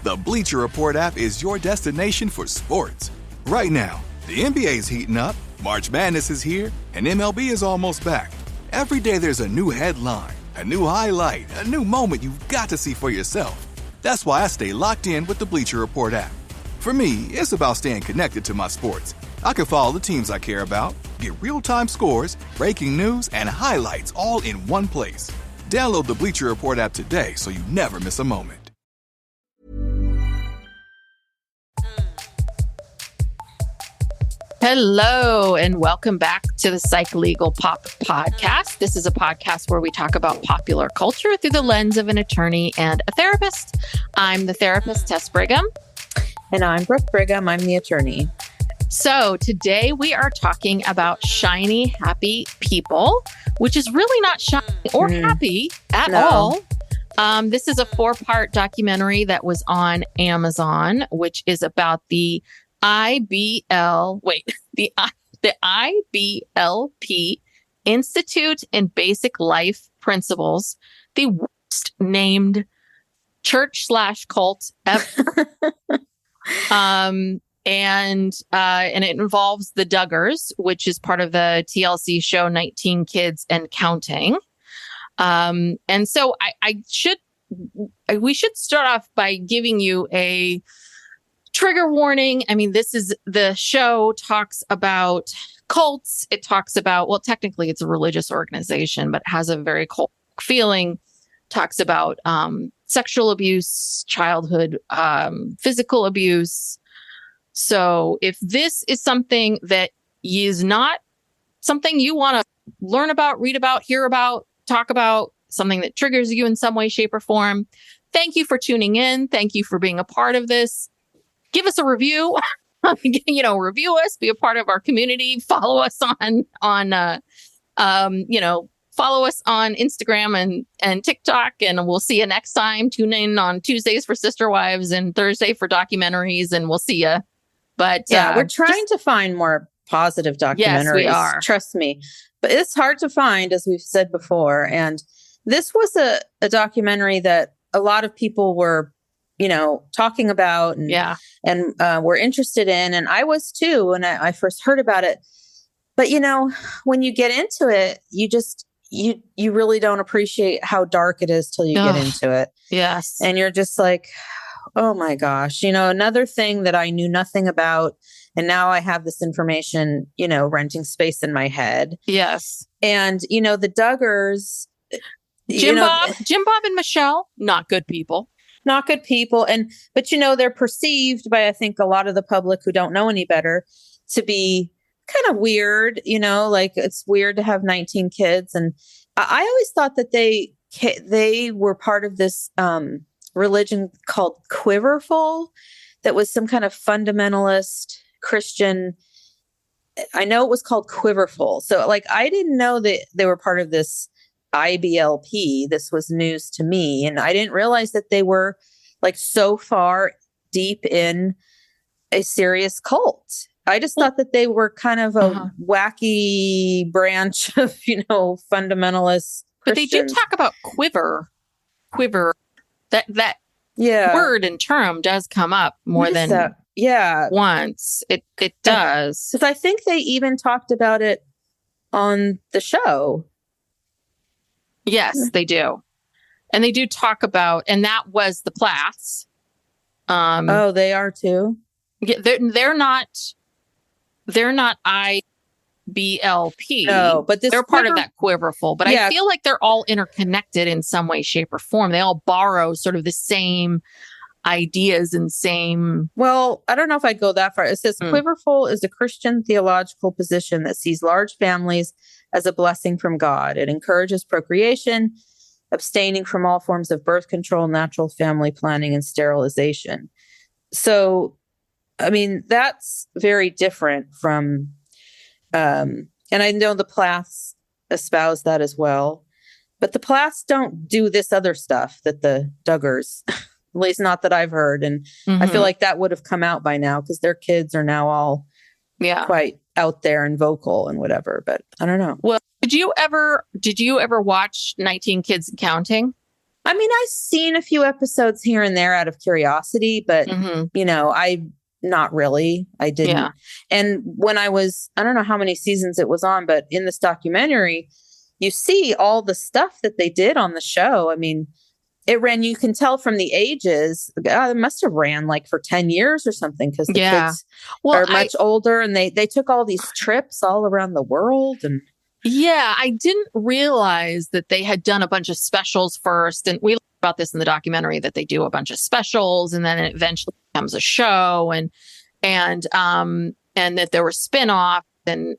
The Bleacher Report app is your destination for sports. Right now, the NBA's heating up, March Madness is here, and MLB is almost back. Every day there's a new headline, a new highlight, a new moment you've got to see for yourself. That's why I stay locked in with the Bleacher Report app. For me, it's about staying connected to my sports. I can follow the teams I care about, get real-time scores, breaking news, and highlights all in one place. Download the Bleacher Report app today so you never miss a moment. Hello, and welcome back to the Psych Legal Pop Podcast. This is a podcast where we talk about popular culture through the lens of an attorney and a therapist. I'm the therapist, Tess Brigham. And I'm Brooke Brigham. I'm the attorney. So today we are talking about shiny, happy people, which is really not shiny or happy at all. This is a 4-part documentary that was on Amazon, which is about the IBLP Institute in Basic Life Principles, the worst named church/cult ever. And it involves the Duggars, which is part of the TLC show 19 Kids and Counting. And so we should start off by giving you a trigger warning. I mean, the show talks about cults. It talks about, well, technically it's a religious organization, but has a very cult feeling. Talks about sexual abuse, childhood, physical abuse. So if this is something that is not something you want to learn about, read about, hear about, talk about, something that triggers you in some way, shape, or form, thank you for tuning in. Thank you for being a part of this. Give us a review, review us, be a part of our community, follow us on follow us on Instagram and TikTok, and we'll see you next time. Tune in on Tuesdays for Sister Wives and Thursday for documentaries, and we'll see you. But we're trying to find more positive documentaries. Yes, we are. Trust me. But it's hard to find, as we've said before. And this was a documentary that a lot of people were talking about and were interested in. And I was too, when I first heard about it. But, when you get into it, you really don't appreciate how dark it is till you get into it. Yes. And you're just like, oh my gosh, another thing that I knew nothing about. And now I have this information, renting space in my head. Yes. And, the Duggars, Jim Bob and Michelle, not good people. Not good people. But they're perceived by, I think, a lot of the public who don't know any better to be kind of weird, like it's weird to have 19 kids. And I always thought that they were part of this religion called Quiverful, that was some kind of fundamentalist Christian. I know it was called Quiverful. So I didn't know that they were part of this IBLP. This was news to me. And I didn't realize that they were so far deep in a serious cult. I just thought that they were kind of a wacky branch of, fundamentalist Christians. But they do talk about quiver. That word and term does come up more than once. It does. Because I think they even talked about it on the show. Yes, they do. And they do talk about, and that was the Plaths. They are too? Yeah, they're not IBLP. No, but they're part of that Quiverful. But I feel like they're all interconnected in some way, shape, or form. They all borrow sort of the same ideas and same... Well, I don't know if I'd go that far. It says Quiverful is a Christian theological position that sees large families as a blessing from God. It encourages procreation, abstaining from all forms of birth control, natural family planning, and sterilization. So, I mean, that's very different from, and I know the Plaths espouse that as well, but the Plaths don't do this other stuff that the Duggars, at least not that I've heard. And I feel like that would have come out by now because their kids are now all quite out there and vocal and whatever, but I don't know. Well, did you ever watch 19 Kids and Counting? I mean, I've seen a few episodes here and there out of curiosity, but not really. I didn't. Yeah. And when I don't know how many seasons it was on, but in this documentary, you see all the stuff that they did on the show. I mean, you can tell from the ages, it must have ran like for 10 years or something, because the kids are much older, and they took all these trips all around the world. And yeah, I didn't realize that they had done a bunch of specials first. And we learned about this in the documentary, that they do a bunch of specials and then it eventually becomes a show, and that there were spin-offs and,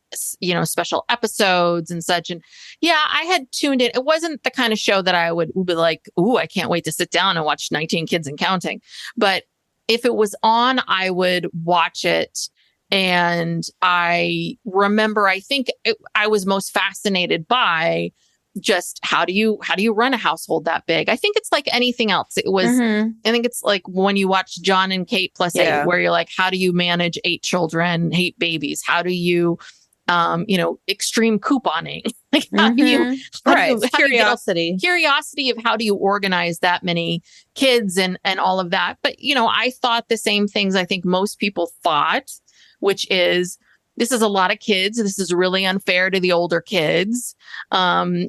special episodes and such. And yeah, I had tuned in. It wasn't the kind of show that I would be like, ooh, I can't wait to sit down and watch 19 Kids and Counting. But if it was on, I would watch it. And I remember, I was most fascinated by just how do you run a household that big? I think it's like anything else. It was, I think it's like when you watch John and Kate plus 8, where you're like, how do you manage 8 children, 8 babies? How do you, extreme couponing? Like how do you, curiosity of how do you organize that many kids and all of that. But, I thought the same things I think most people thought, which is, this is a lot of kids. This is really unfair to the older kids. I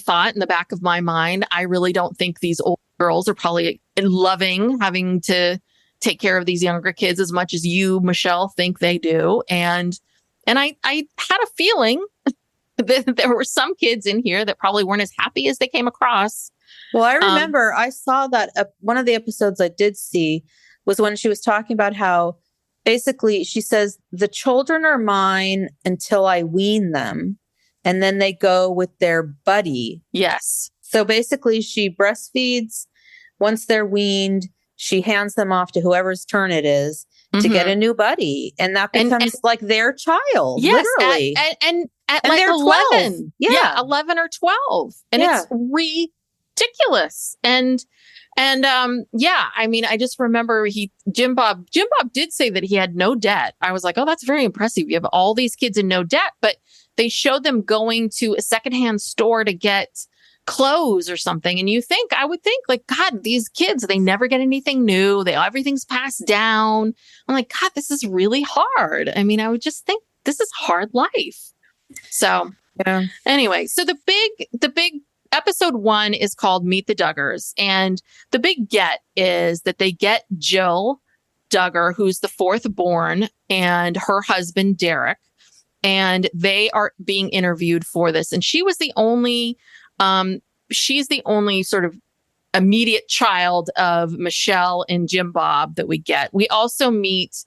thought in the back of my mind, I really don't think these old girls are probably loving having to take care of these younger kids as much as you, Michelle, think they do. And I had a feeling that there were some kids in here that probably weren't as happy as they came across. Well, I remember I saw that one of the episodes I did see was when she was talking about how basically she says, the children are mine until I wean them, and then they go with their buddy. Yes. So basically she breastfeeds. Once they're weaned, she hands them off to whoever's turn it is to get a new buddy. And that becomes like their child, literally. And at like they're 11. 12. Yeah, 11 or 12. And it's ridiculous. I mean, I just remember Jim Bob did say that he had no debt. I was like, oh, that's very impressive. You have all these kids in no debt, but they showed them going to a secondhand store to get clothes or something. And I would think like, God, these kids, they never get anything new. Everything's passed down. I'm like, God, this is really hard. I mean, I would just think this is hard life. So anyway, so the big episode 1 is called Meet the Duggars. And the big get is that they get Jill Duggar, who's the 4th born, and her husband, Derek. And they are being interviewed for this. And she was the only, she's the only sort of immediate child of Michelle and Jim Bob that we get. We also meet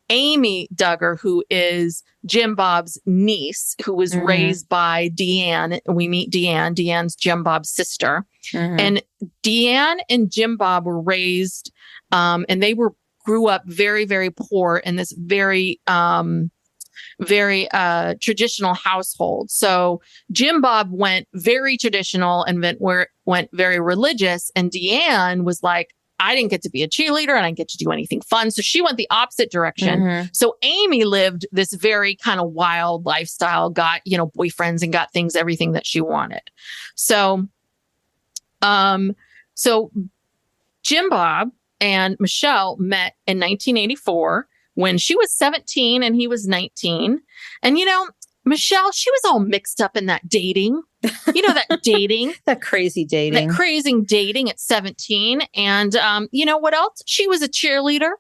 Amy Duggar, who is Jim Bob's niece, who was raised by Deanne. We meet Deanne. Deanne's Jim Bob's sister. And Deanne and Jim Bob were raised, and they grew up very, very poor in this very traditional household. So Jim Bob went very traditional and went very religious. And Deanne was like, I didn't get to be a cheerleader and I didn't get to do anything fun. So she went the opposite direction. So Amy lived this very kind of wild lifestyle, got, boyfriends and got everything that she wanted. So, Jim Bob and Michelle met in 1984 when she was 17 and he was 19. And, Michelle, she was all mixed up in that dating. That dating. That crazy dating. That crazy dating at 17. And what else? She was a cheerleader,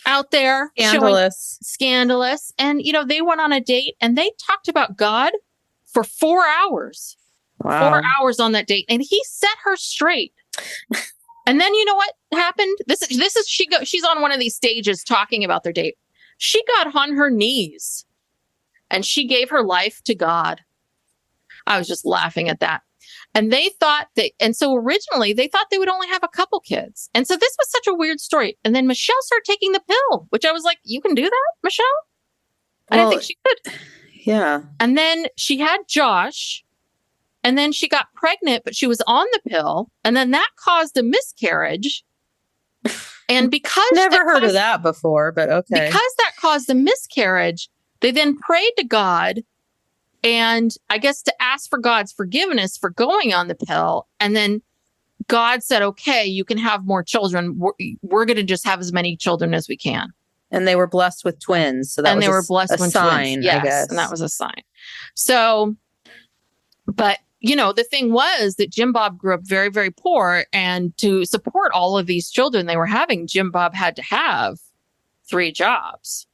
out there. Scandalous. And, they went on a date and they talked about God for 4 hours. Wow. 4 hours on that date. And he set her straight. And then you know what happened? This is she's on one of these stages talking about their date. She got on her knees and she gave her life to God. I was just laughing at that. And so originally they thought they would only have a couple kids. And so this was such a weird story. And then Michelle started taking the pill, which I was like, you can do that, Michelle? I didn't think she could. Yeah. And then she had Josh. And then she got pregnant, but she was on the pill. And then that caused a miscarriage. And because never heard of that before, but okay. Because that caused a miscarriage, they then prayed to God And I guess to ask for God's forgiveness for going on the pill. And then God said, okay, you can have more children. We're going to just have as many children as we can. And they were blessed with twins. So that and was they were blessed a with sign, twins. Yes, I guess. and that was a sign. So, but, the thing was that Jim Bob grew up very, very poor. And to support all of these children they were having, Jim Bob had to have 3 jobs.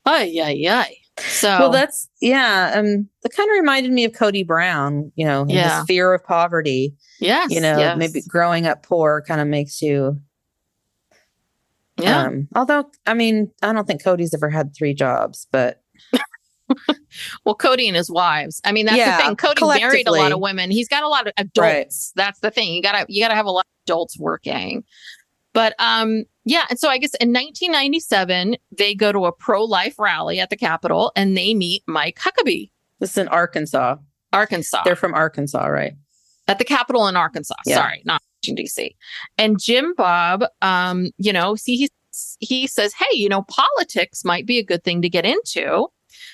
Ay, ay, ay. So, well, that's, that kind of reminded me of Cody Brown, and his fear of poverty. Yes. Maybe growing up poor kind of makes you. Yeah. Although, I don't think Cody's ever had 3 jobs, but. Well, Cody and his wives. That's the thing. Cody married a lot of women. He's got a lot of adults. Right. That's the thing. You gotta have a lot of adults working. But and so I guess in 1997, they go to a pro-life rally at the Capitol and they meet Mike Huckabee. This is in Arkansas. They're from Arkansas, right? At the Capitol in Arkansas. Yeah. Sorry, not Washington, D.C. And Jim Bob, he says, hey, politics might be a good thing to get into.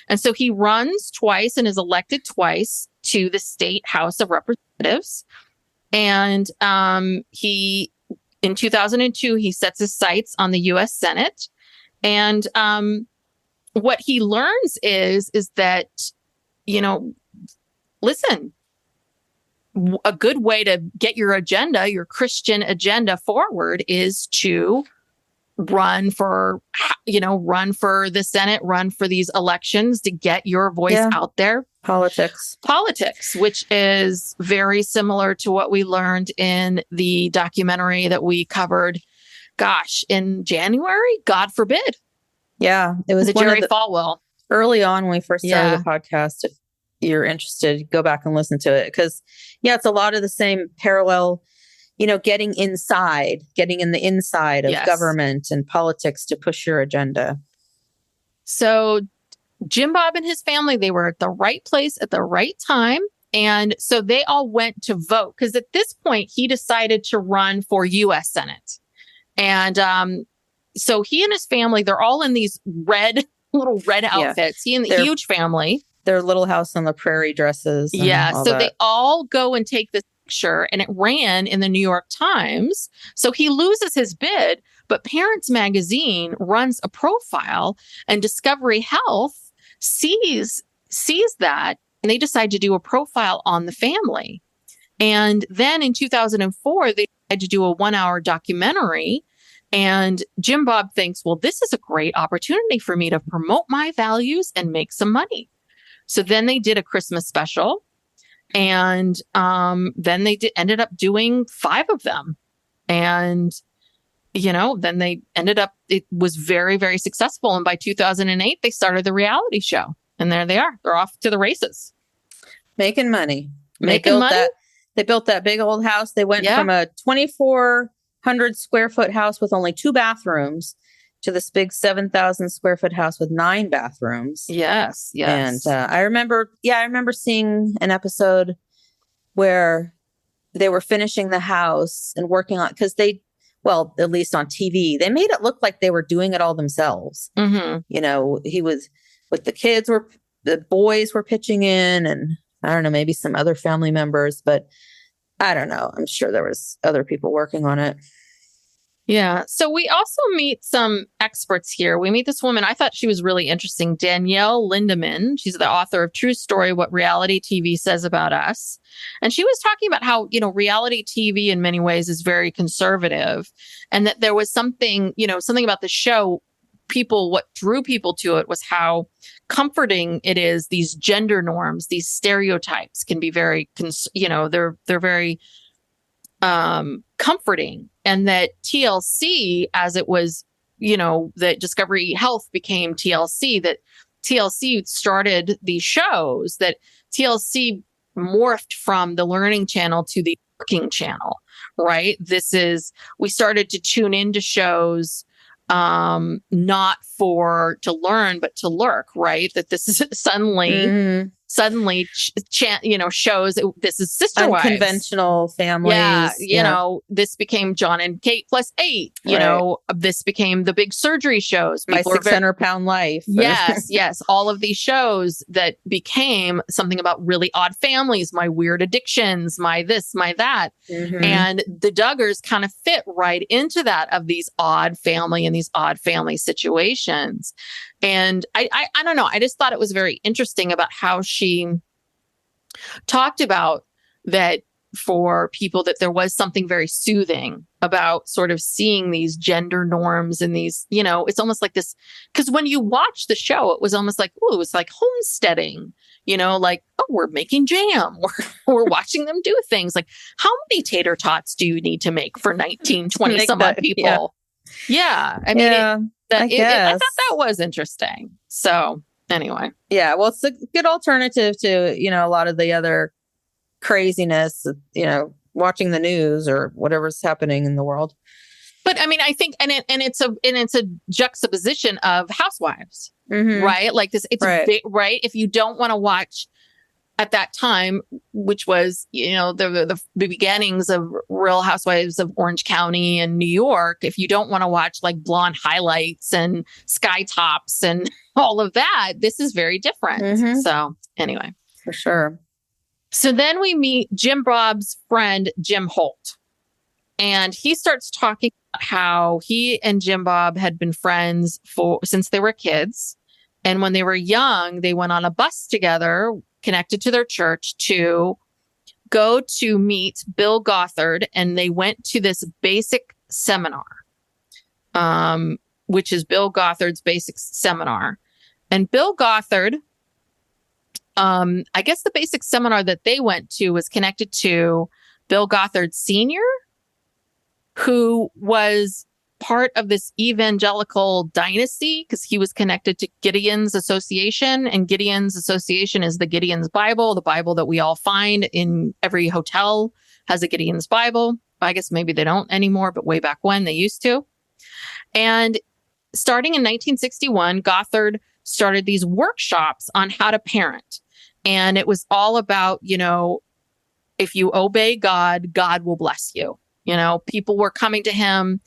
And so he runs twice and is elected twice to the state House of Representatives. And in 2002, he sets his sights on the U.S. Senate. And what he learns is that, listen, a good way to get your agenda, your Christian agenda forward is to run for the Senate, run for these elections to get your voice out there. Politics, which is very similar to what we learned in the documentary that we covered, in January, God forbid. Yeah, it was the Jerry Falwell. Early on when we first started the podcast, if you're interested, go back and listen to it. Because, it's a lot of the same parallel, getting in the inside of government and politics to push your agenda. So Jim Bob and his family, they were at the right place at the right time. And so they all went to vote because at this point, he decided to run for U.S. Senate. And so he and his family, they're all in these little red outfits. He and the huge family. Their little house on the prairie dresses. So they all go and take this picture, and it ran in the New York Times. So he loses his bid, but Parents Magazine runs a profile, and Discovery Health sees that, and they decide to do a profile on the family. And then in 2004, they decided to do a 1-hour documentary. And Jim Bob thinks, well, this is a great opportunity for me to promote my values and make some money. So then they did a Christmas special, and then they ended up doing 5 of them. And, then they ended up, it was very, very successful. And by 2008, they started the reality show. And there they are. They're off to the races. Making money. They built that big old house. They went from a 2,400 square foot house with only 2 bathrooms to this big 7,000 square foot house with 9 bathrooms. Yes. And I remember seeing an episode where they were finishing the house and working on, because at least on TV, they made it look like they were doing it all themselves. Mm-hmm. He was with the boys were pitching in, and I don't know, maybe some other family members, but I don't know. I'm sure there was other people working on it. Yeah. So we also meet some experts here. We meet this woman. I thought she was really interesting. Danielle Lindemann. She's the author of True Story, What Reality TV Says About Us. And she was talking about how, reality TV in many ways is very conservative, and that there was something about the show. What drew people to it was how comforting it is. These gender norms, these stereotypes can be very, they're very comforting. And that TLC, as it was, that Discovery Health became TLC, that TLC started these shows, that TLC morphed from the Learning Channel to the Working Channel, right? We started to tune into shows not to learn, but to lurk, right? That this is suddenly suddenly shows this is Sister Wives. Unconventional families. Yeah, you know, this became John and Kate +8. You know, this became the big surgery shows. My 600-pound life. Yes, yes. All of these shows that became something about really odd families, my weird addictions, my this, my that. And the Duggars kind of fit right into that, of these odd family and these odd family situations. And I don't know. I just thought it was very interesting about how she talked about that for people, that there was something very soothing about sort of seeing these gender norms and these, you know, it's almost like this, because when you watch the show, it was almost like, oh, it was like homesteading, you know, like, oh, we're making jam. We're watching them do things. Like, how many tater tots do you need to make for 19, 20 some odd people? Yeah. I mean, I thought that was interesting. So anyway. Yeah. Well, it's a good alternative to, you know, a lot of the other craziness, you know, watching the news or whatever's happening in the world. But I mean, I think, and it's a juxtaposition of Housewives, right? Like this, it's right. If you don't want to watch at that time, which was, you know, the beginnings of Real Housewives of Orange County and New York, if you don't want to watch like blonde highlights and sky tops and all of that, this is very different. So anyway, for sure. So then we meet Jim Bob's friend, Jim Holt, and he starts talking about how he and Jim Bob had been friends since they were kids. And when they were young, they went on a bus together connected to their church to go to meet Bill Gothard. And they went to this basic seminar, which is Bill Gothard's basic seminar. And Bill Gothard, I guess the basic seminar that they went to was connected to Bill Gothard Sr., who was part of this evangelical dynasty because he was connected to Gideon's Association. And Gideon's Association is the Gideon's Bible, the Bible that we all find in every hotel has a Gideon's Bible. I guess maybe they don't anymore, but way back when they used to. And starting in 1961, Gothard started these workshops on how to parent. And it was all about, you know, if you obey God, God will bless you. You know, people were coming to him.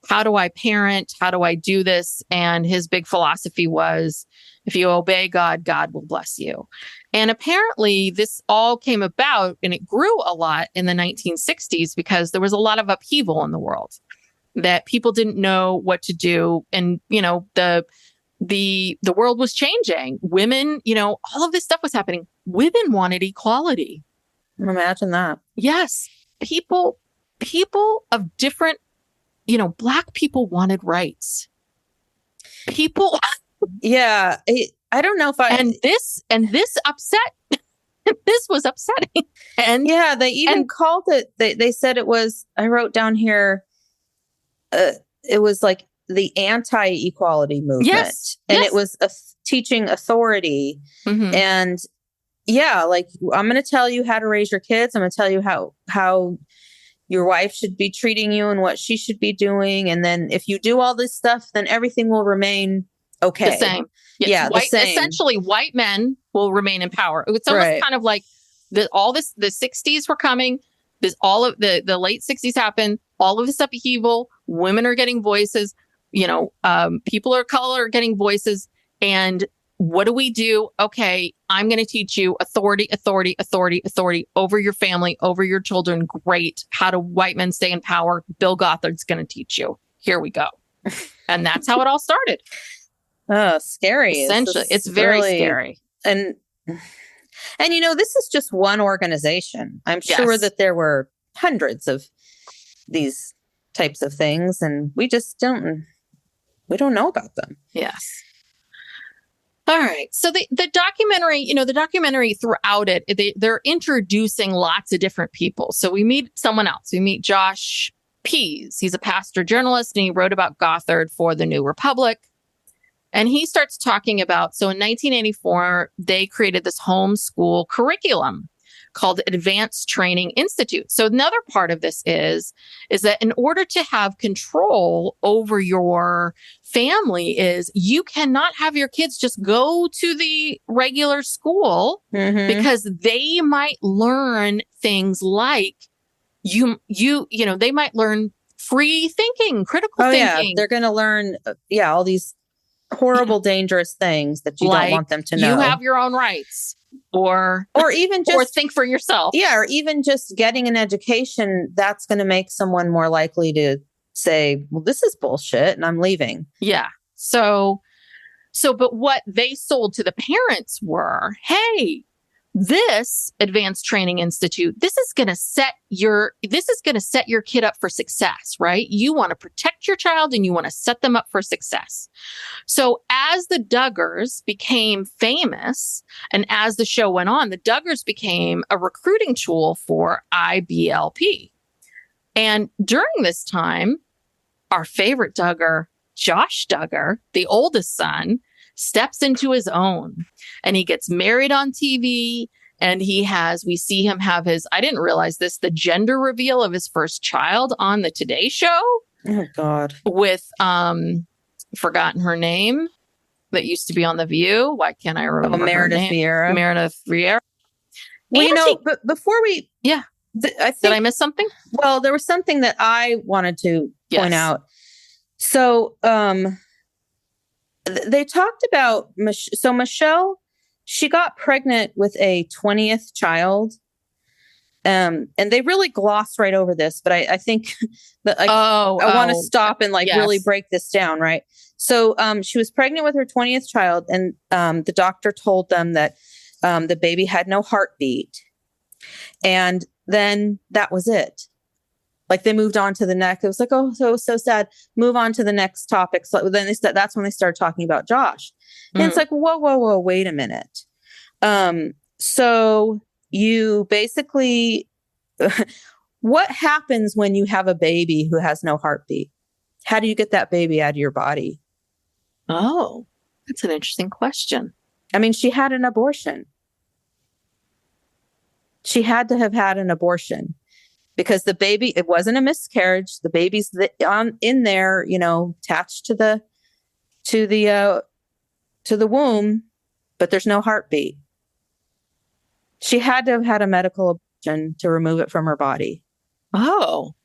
How do I parent? How do I do this? And his big philosophy was, if you obey God, God will bless you. And apparently this all came about and it grew a lot in the 1960s because there was a lot of upheaval in the world that people didn't know what to do. And, you know, the world was changing. Women, you know, all of this stuff was happening. Women wanted equality. Imagine that. Yes. People of different, you know, Black people wanted rights. People. Yeah. I don't know if and this upset. This was upsetting. And yeah, they even called it, they said it was, I wrote down here, it was like the anti-equality movement. Yes. And it was teaching authority. And yeah, like, I'm going to tell you how to raise your kids. I'm going to tell you how your wife should be treating you and what she should be doing. And then if you do all this stuff, then everything will remain okay. The same. Yes. Yeah. The same. Essentially, white men will remain in power. It's almost kind of like the 60s were coming. All of the late 60s happened. All of this upheaval. Women are getting voices. You know, people of color are getting voices. And what do we do? Okay, I'm going to teach you authority over your family, over your children. Great. How do white men stay in power? Bill Gothard's going to teach you. Here we go. And that's how it all started. Oh, scary. Essentially, it's very scary. And you know, this is just one organization. I'm sure that there were hundreds of these types of things, and we don't know about them. Yes. All right. So the documentary, you know, the documentary throughout it, they're introducing lots of different people. So we meet someone else. We meet Josh Pease. He's a pastor journalist, and he wrote about Gothard for the New Republic. And he starts talking about, so in 1984, they created this homeschool curriculum called Advanced Training Institute. So another part of this is that in order to have control over your family is you cannot have your kids just go to the regular school because they might learn things like they might learn free thinking, critical thinking. Yeah, they're going to learn all these horrible, dangerous things that you don't want them to know. You have your own rights. Or even just or think for yourself. Yeah, or even just getting an education, that's going to make someone more likely to say, well, this is bullshit and I'm leaving. Yeah. So but what they sold to the parents were, hey, this Advanced Training Institute, this is going to set your kid up for success, right? You want to protect your child and you want to set them up for success. So as the Duggars became famous and as the show went on, the Duggars became a recruiting tool for IBLP. And during this time, our favorite Duggar, Josh Duggar, the oldest son, steps into his own and he gets married on TV and we see him have I didn't realize this, the gender reveal of his first child on the Today Show. Oh God. With, forgotten her name that used to be on The View. Why can't I remember her name? Meredith Vieira. Well, but before we, did I miss something? Well, there was something that I wanted to point out. So, they talked about, Michelle, she got pregnant with a 20th child. And they really gloss right over this, but I think that I want to stop and really break this down. Right. So, she was pregnant with her 20th child and, the doctor told them that, the baby had no heartbeat. And then that was it. Like they moved on to the next. It was like, oh, so sad. Move on to the next topic. So then that's when they started talking about Josh. And it's like, whoa, wait a minute. So you basically, what happens when you have a baby who has no heartbeat? How do you get that baby out of your body? Oh, that's an interesting question. I mean, she had an abortion. She had to have had an abortion. Because the baby, it wasn't a miscarriage. The baby's in there, attached to the womb, but there's no heartbeat. She had to have had a medical abortion to remove it from her body. Oh,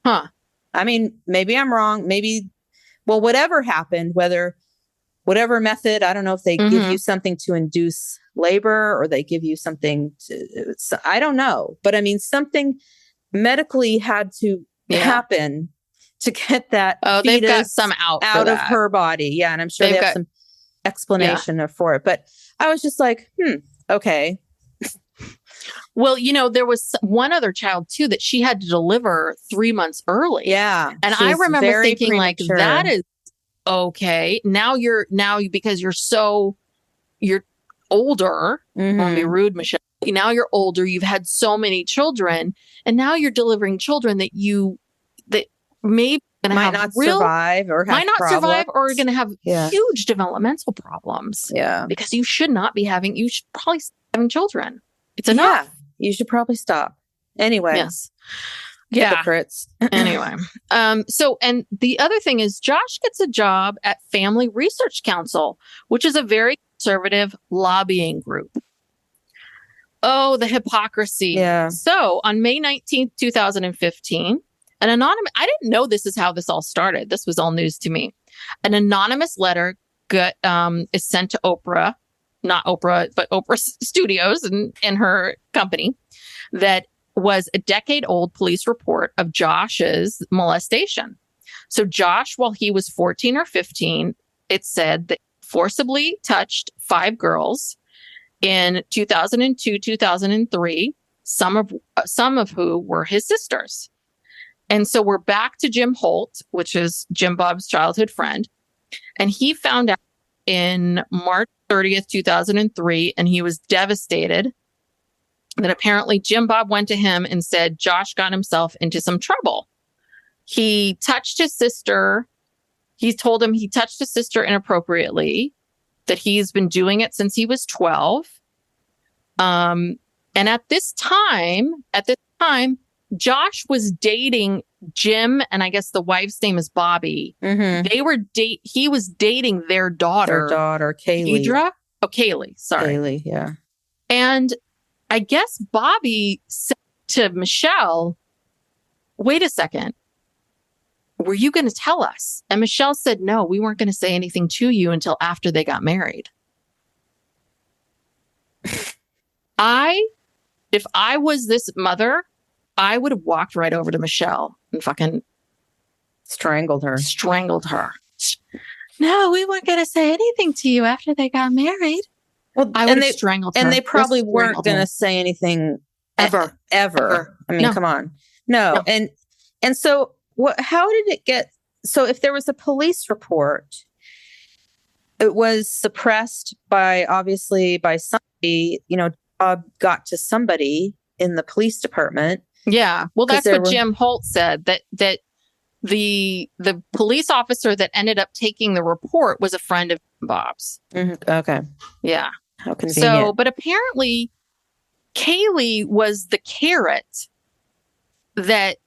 huh. I mean, maybe I'm wrong. Whatever happened, whatever method, I don't know if they give you something to induce labor or they give you something I don't know. But I mean, something medically had to happen to get that they've got some out of her body. Yeah. And I'm sure they have some explanation for it. But I was just like, okay. Well, there was one other child too that she had to deliver 3 months early. Yeah. And I remember thinking premature. That is okay. Because you're older, won't be rude, Michelle. Now you're older, you've had so many children, and now you're delivering children that maybe might not survive or are going to have huge developmental problems. Yeah. Because you should probably stop having children. It's enough. Yeah. You should probably stop. Anyway. Yes. Hypocrites. Anyway. And the other thing is Josh gets a job at Family Research Council, which is a very conservative lobbying group. Oh, the hypocrisy. Yeah. So on May 19th, 2015, an anonymous, I didn't know this is how this all started. This was all news to me. An anonymous letter is sent to Oprah, not Oprah, but Oprah Studios and her company that was a decade-old police report of Josh's molestation. So Josh, while he was 14 or 15, it said that forcibly touched 5 girls in 2002, 2003, some of who were his sisters. And so we're back to Jim Holt, which is Jim Bob's childhood friend. And he found out in March 30th, 2003, and he was devastated that apparently Jim Bob went to him and said Josh got himself into some trouble. He touched his sister. He told him he touched his sister inappropriately, that he's been doing it since he was 12. And at this time, Josh was dating Jim, and I guess the wife's name is Bobby. He was dating their daughter. Kaylee. Deidre? Oh, Kaylee. Sorry. Kaylee, yeah. And I guess Bobby said to Michelle, wait a second. Were you going to tell us? And Michelle said, no, we weren't going to say anything to you until after they got married. If I was this mother, I would have walked right over to Michelle and fucking strangled her. No, we weren't going to say anything to you after they got married. Well, I would have strangled her. And they probably weren't going to say anything ever. I mean, come on. No. And so how did it get? So if there was a police report, it was suppressed obviously by somebody, Bob got to somebody in the police department. Yeah. Well, that's what Jim Holt said, that the police officer that ended up taking the report was a friend of Bob's. Mm-hmm. Okay. Yeah. How convenient. So, but apparently Kaylee was the carrot that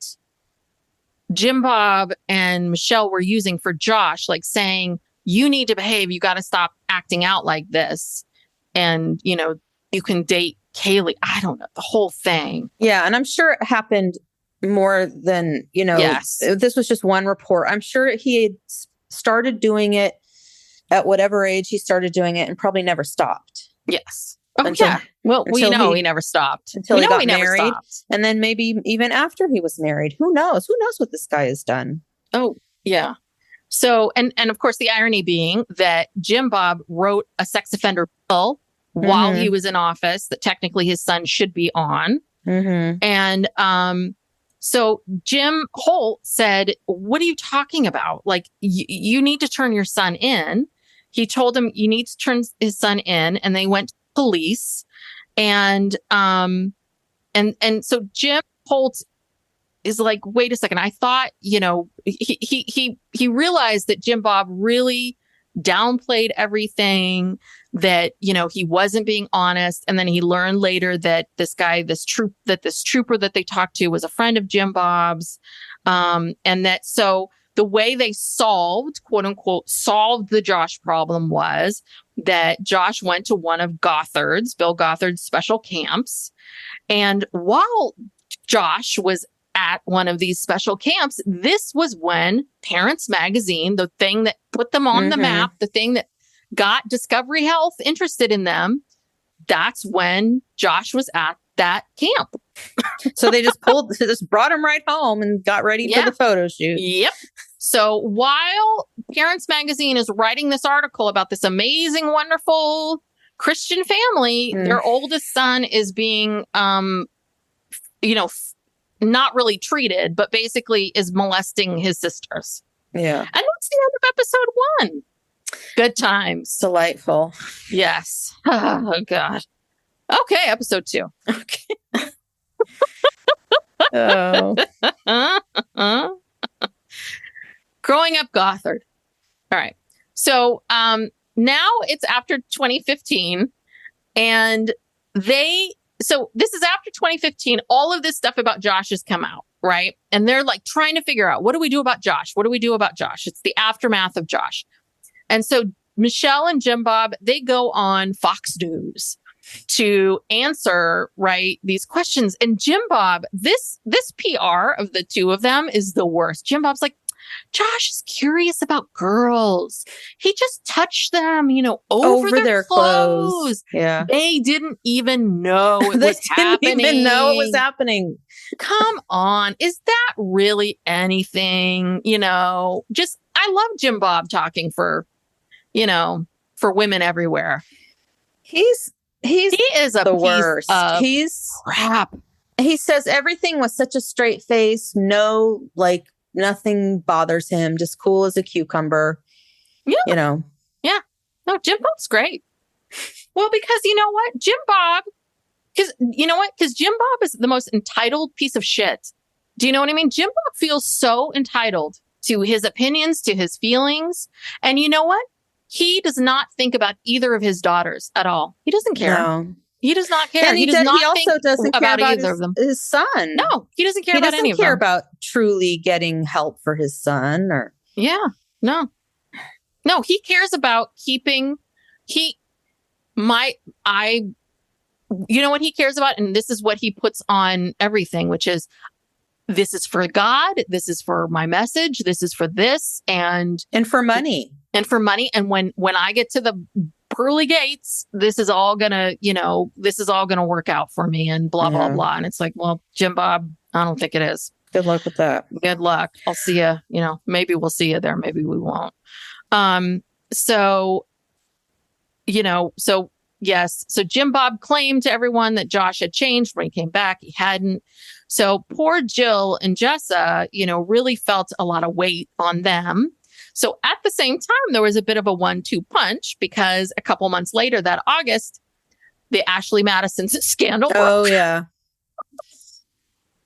Jim Bob and Michelle were using for Josh, like saying, you need to behave. You got to stop acting out like this. And, you can date Kaylee. I don't know, the whole thing. Yeah. And I'm sure it happened more than, yes. This was just one report. I'm sure he had started doing it at whatever age he started doing it and probably never stopped. Yes. Oh, yeah. Well, we know he never stopped. Until he got married. And then maybe even after he was married. Who knows? Who knows what this guy has done? Oh, yeah. So, and of course, the irony being that Jim Bob wrote a sex offender bill while he was in office that technically his son should be on. And so Jim Holt said, what are you talking about? Like, you need to turn your son in. He told him you need to turn his son in, and they went to police. And so Jim Holt is like, wait a second. I thought, he realized that Jim Bob really downplayed everything, that, he wasn't being honest. And then he learned later that this trooper that they talked to was a friend of Jim Bob's. And that, so the way they quote unquote, solved the Josh problem was that Josh went to one of Bill Gothard's special camps. And while Josh was at one of these special camps, this was when Parents Magazine, the thing that put them on the map, the thing that got Discovery Health interested in them, that's when Josh was at that camp. So they just brought him right home and got ready for the photo shoot. Yep. So while Parents Magazine is writing this article about this amazing, wonderful Christian family, their oldest son is being, not really treated, but basically is molesting his sisters. Yeah. And that's the end of episode 1. Good times. Delightful. Yes. Oh, God. Okay, episode 2. Okay. Oh. Growing up Gothard. All right. So now it's after 2015, and so this is after 2015. All of this stuff about Josh has come out, right? And they're like trying to figure out, what do we do about Josh? What do we do about Josh? It's the aftermath of Josh. And so Michelle and Jim Bob, they go on Fox News to answer, right, these questions. And Jim Bob, this PR of the two of them is the worst. Jim Bob's like, Josh is curious about girls. He just touched them, over their clothes. Yeah. They didn't even know it was happening. They didn't even know it was happening. Come on. Is that really anything? I love Jim Bob talking for women everywhere. He is the worst. He's crap. He says everything with such a straight face. No, nothing bothers him. Just cool as a cucumber. Yeah. Yeah. No, Jim Bob's great. Well, because you know what? Jim Bob, because Jim Bob is the most entitled piece of shit. Do you know what I mean? Jim Bob feels so entitled to his opinions, to his feelings. And you know what? He does not think about either of his daughters at all. He doesn't care. He does not care. And he does not he also think doesn't care about about either of them. his son. No, he doesn't care He about doesn't any of care them. about truly getting help for his son or. Yeah, no, he cares about keeping, you know what he cares about? And this is what he puts on everything, which is, this is for God. This is for my message. This is for this. And for money. And when I get to the pearly gates, this is all gonna work out for me and blah, blah, blah. And it's like, well, Jim Bob, I don't think it is. Good luck with that. Good luck. I'll see you, maybe we'll see you there. Maybe we won't. So yes. So Jim Bob claimed to everyone that Josh had changed when he came back. He hadn't. So poor Jill and Jessa, really felt a lot of weight on them. So at the same time, there was a bit of a 1-2 punch because a couple months later that August, the Ashley Madison's scandal broke. Oh, yeah.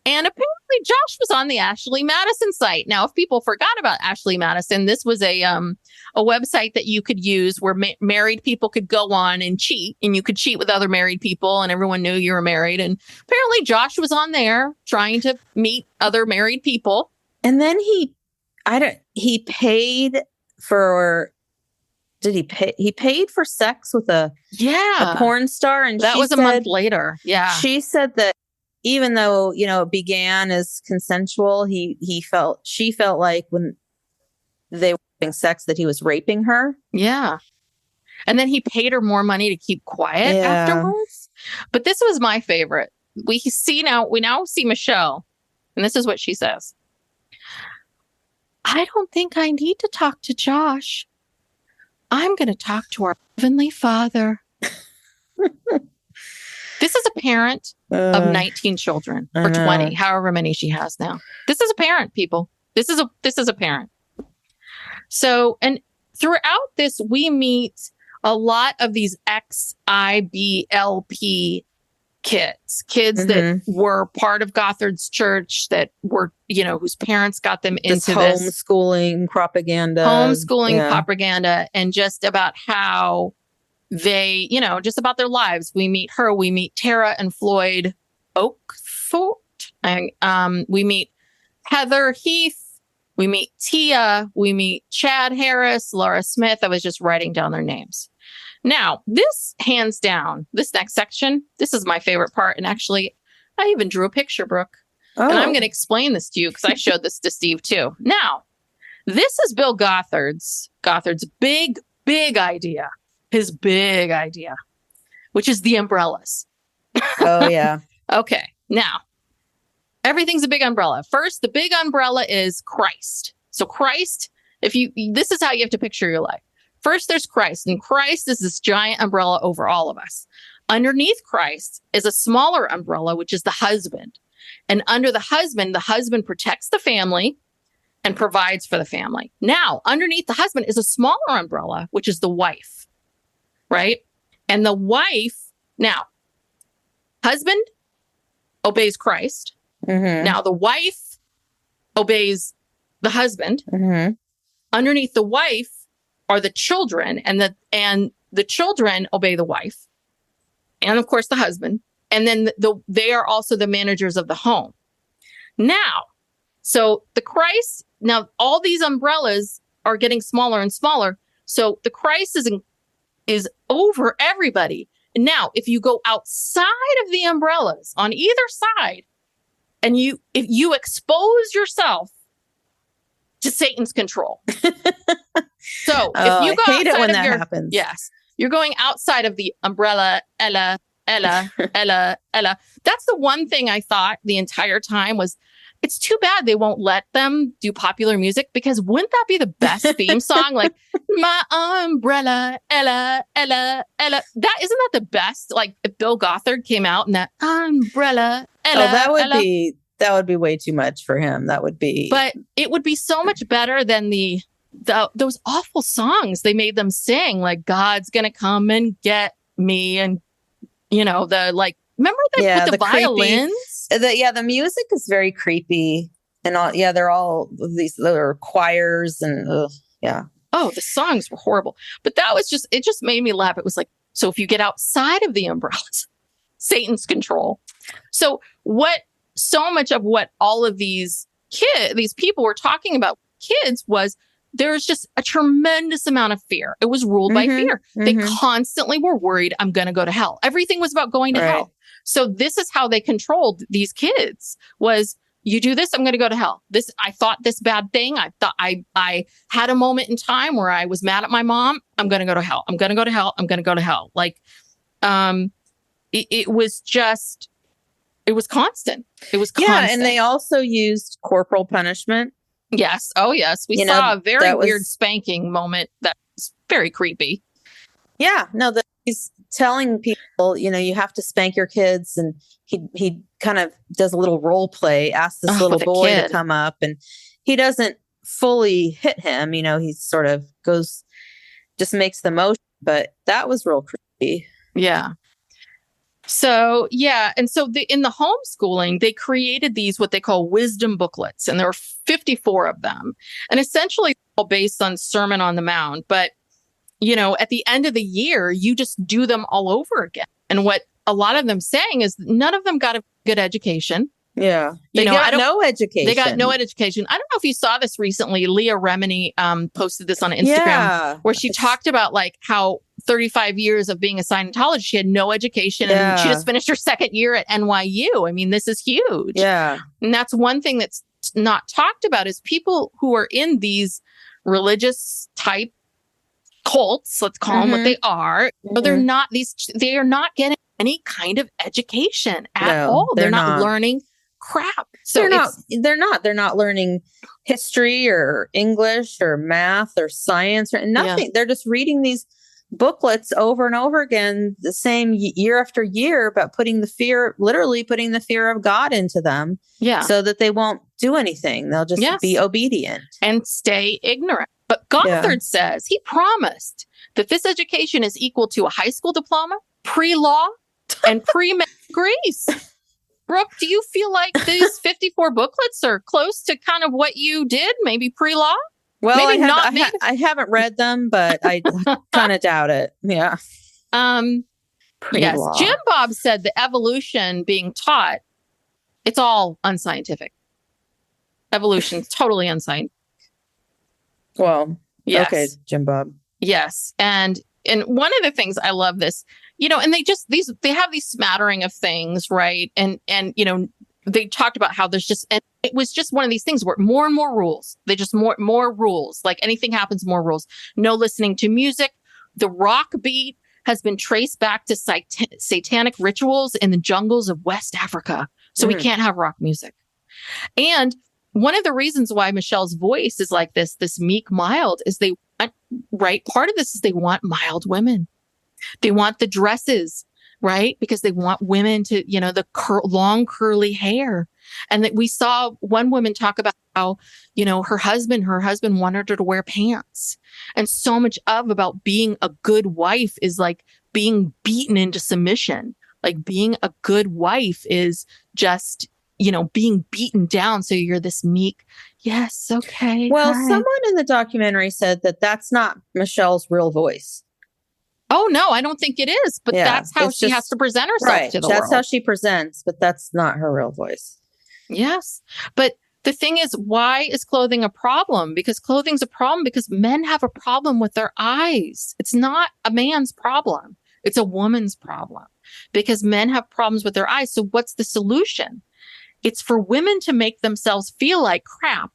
And apparently Josh was on the Ashley Madison site. Now, if people forgot about Ashley Madison, this was a website that you could use where married people could go on and cheat, and you could cheat with other married people and everyone knew you were married. And apparently Josh was on there trying to meet other married people. And then he paid for, he paid for sex with a porn star. And that was a month later. Yeah. She said that even though, it began as consensual, she felt like when they were having sex that he was raping her. Yeah. And then he paid her more money to keep quiet afterwards. But this was my favorite. We now see Michelle, and this is what she says. I don't think I need to talk to Josh. I'm going to talk to our Heavenly Father. This is a parent of 19 children or 20, however many she has now. This is a parent, people. This is a parent. So, and throughout this, we meet a lot of these ex-IBLP kids that were part of Gothard's church, that were, whose parents got them into this homeschooling propaganda, and just about how they, just about their lives. We meet Tara and Floyd Oakthorpe. We meet Heather Heath. We meet Tia. We meet Chad Harris, Laura Smith. I was just writing down their names. Now, this hands down, this next section, this is my favorite part. And actually, I even drew a picture, Brooke. And I'm going to explain this to you because I showed this to Steve too. Now, this is Bill Gothard's big idea. His big idea, which is the umbrellas. Oh, yeah. Okay. Now, everything's a big umbrella. First, the big umbrella is Christ. So Christ, this is how you have to picture your life. First, there's Christ, and Christ is this giant umbrella over all of us. Underneath Christ is a smaller umbrella, which is the husband. And under the husband protects the family and provides for the family. Now, underneath the husband is a smaller umbrella, which is the wife, right? And the wife, now, husband obeys Christ. Mm-hmm. Now, the wife obeys the husband. Mm-hmm. Underneath the wife are the children, and the children obey the wife, and of course the husband, and then they are also the managers of the home. Now, so the Christ, now all these umbrellas are getting smaller and smaller, so the Christ is over everybody. And now, if you go outside of the umbrellas on either side, and if you expose yourself to Satan's control. So if you go outside of your, happens. Yes, you're going outside of the umbrella, Ella. That's the one thing I thought the entire time was, it's too bad they won't let them do popular music, because wouldn't that be the best theme song? Like, my umbrella, Ella. Isn't that the best? Like, if Bill Gothard came out in that umbrella, Ella. Oh, that would be way too much for him. That would be. But it would be so much better than those awful songs they made them sing, like God's gonna come and get me, and remember that with the violins. The music is very creepy, and all. Yeah, they're all these little choirs, and yeah. Oh, the songs were horrible, but it just made me laugh. It was like, so if you get outside of the umbrellas, Satan's control. So much of what all of these people were talking about kids was there's just a tremendous amount of fear. It was ruled by fear. They constantly were worried, I'm going to go to hell. Everything was about going to hell. So this is how they controlled these kids was, you do this, I'm going to go to hell. I thought this bad thing. I thought I had a moment in time where I was mad at my mom. I'm going to go to hell. I'm going to go to hell. I'm going to go to hell. Like, it was just, it was constant. It was constant. Yeah. And they also used corporal punishment. Yes. Oh, yes. We saw a very weird spanking moment that was very creepy. Yeah. No, he's telling people, you have to spank your kids. And he kind of does a little role play, asks this little boy to come up, and he doesn't fully hit him. He sort of just makes the motion, but that was real creepy. Yeah. So, yeah. And so in the homeschooling, they created these, what they call wisdom booklets, and there were 54 of them, and essentially all based on Sermon on the Mount. But, at the end of the year, you just do them all over again. And what a lot of them saying is none of them got a good education. Yeah. They got no education. They got no education. I don't know if you saw this recently. Leah Remini posted this on Instagram where she talked about like how 35 years of being a Scientologist, she had no education and she just finished her second year at NYU. I mean, this is huge. Yeah. And that's one thing that's not talked about is people who are in these religious type cults, let's call them what they are. But they are not getting any kind of education at all. They're not learning crap. So they're not learning history or English or math or science or nothing. They're just reading these booklets over and over again, the same year after year, about literally putting the fear of God into them. Yeah. So that they won't do anything. They'll just be obedient and stay ignorant. But Gothard says he promised that this education is equal to a high school diploma, pre-law, and pre-med degrees. Brooke, do you feel like these 54 booklets are close to kind of what you did, maybe pre-law? Well, I haven't read them, but I kind of doubt it. Yeah. Yes. Jim Bob said the evolution being taught, it's all unscientific. Evolution is totally unscientific. Well, okay, Jim Bob. Yes. And one of the things I love this, and they have these smattering of things, right? And they talked about how it was just one of these things where more and more rules. They just more rules. Like anything happens, more rules. No listening to music. The rock beat has been traced back to satanic rituals in the jungles of West Africa. So we can't have rock music. And one of the reasons why Michelle's voice is like this meek, mild, is part of this is they want mild women. They want the dresses, right? Because they want women to, the long curly hair. And that we saw one woman talk about how, her husband wanted her to wear pants. And so much about being a good wife is like being beaten into submission. Like being a good wife is just, being beaten down. So you're this meek. Yes. Okay. Well, someone in the documentary said that that's not Michelle's real voice. Oh, no, I don't think it is. But that's how she has to present herself to the world. That's how she presents, but that's not her real voice. Yes. But the thing is, why is clothing a problem? Because clothing's a problem because men have a problem with their eyes. It's not a man's problem. It's a woman's problem because men have problems with their eyes. So what's the solution? It's for women to make themselves feel like crap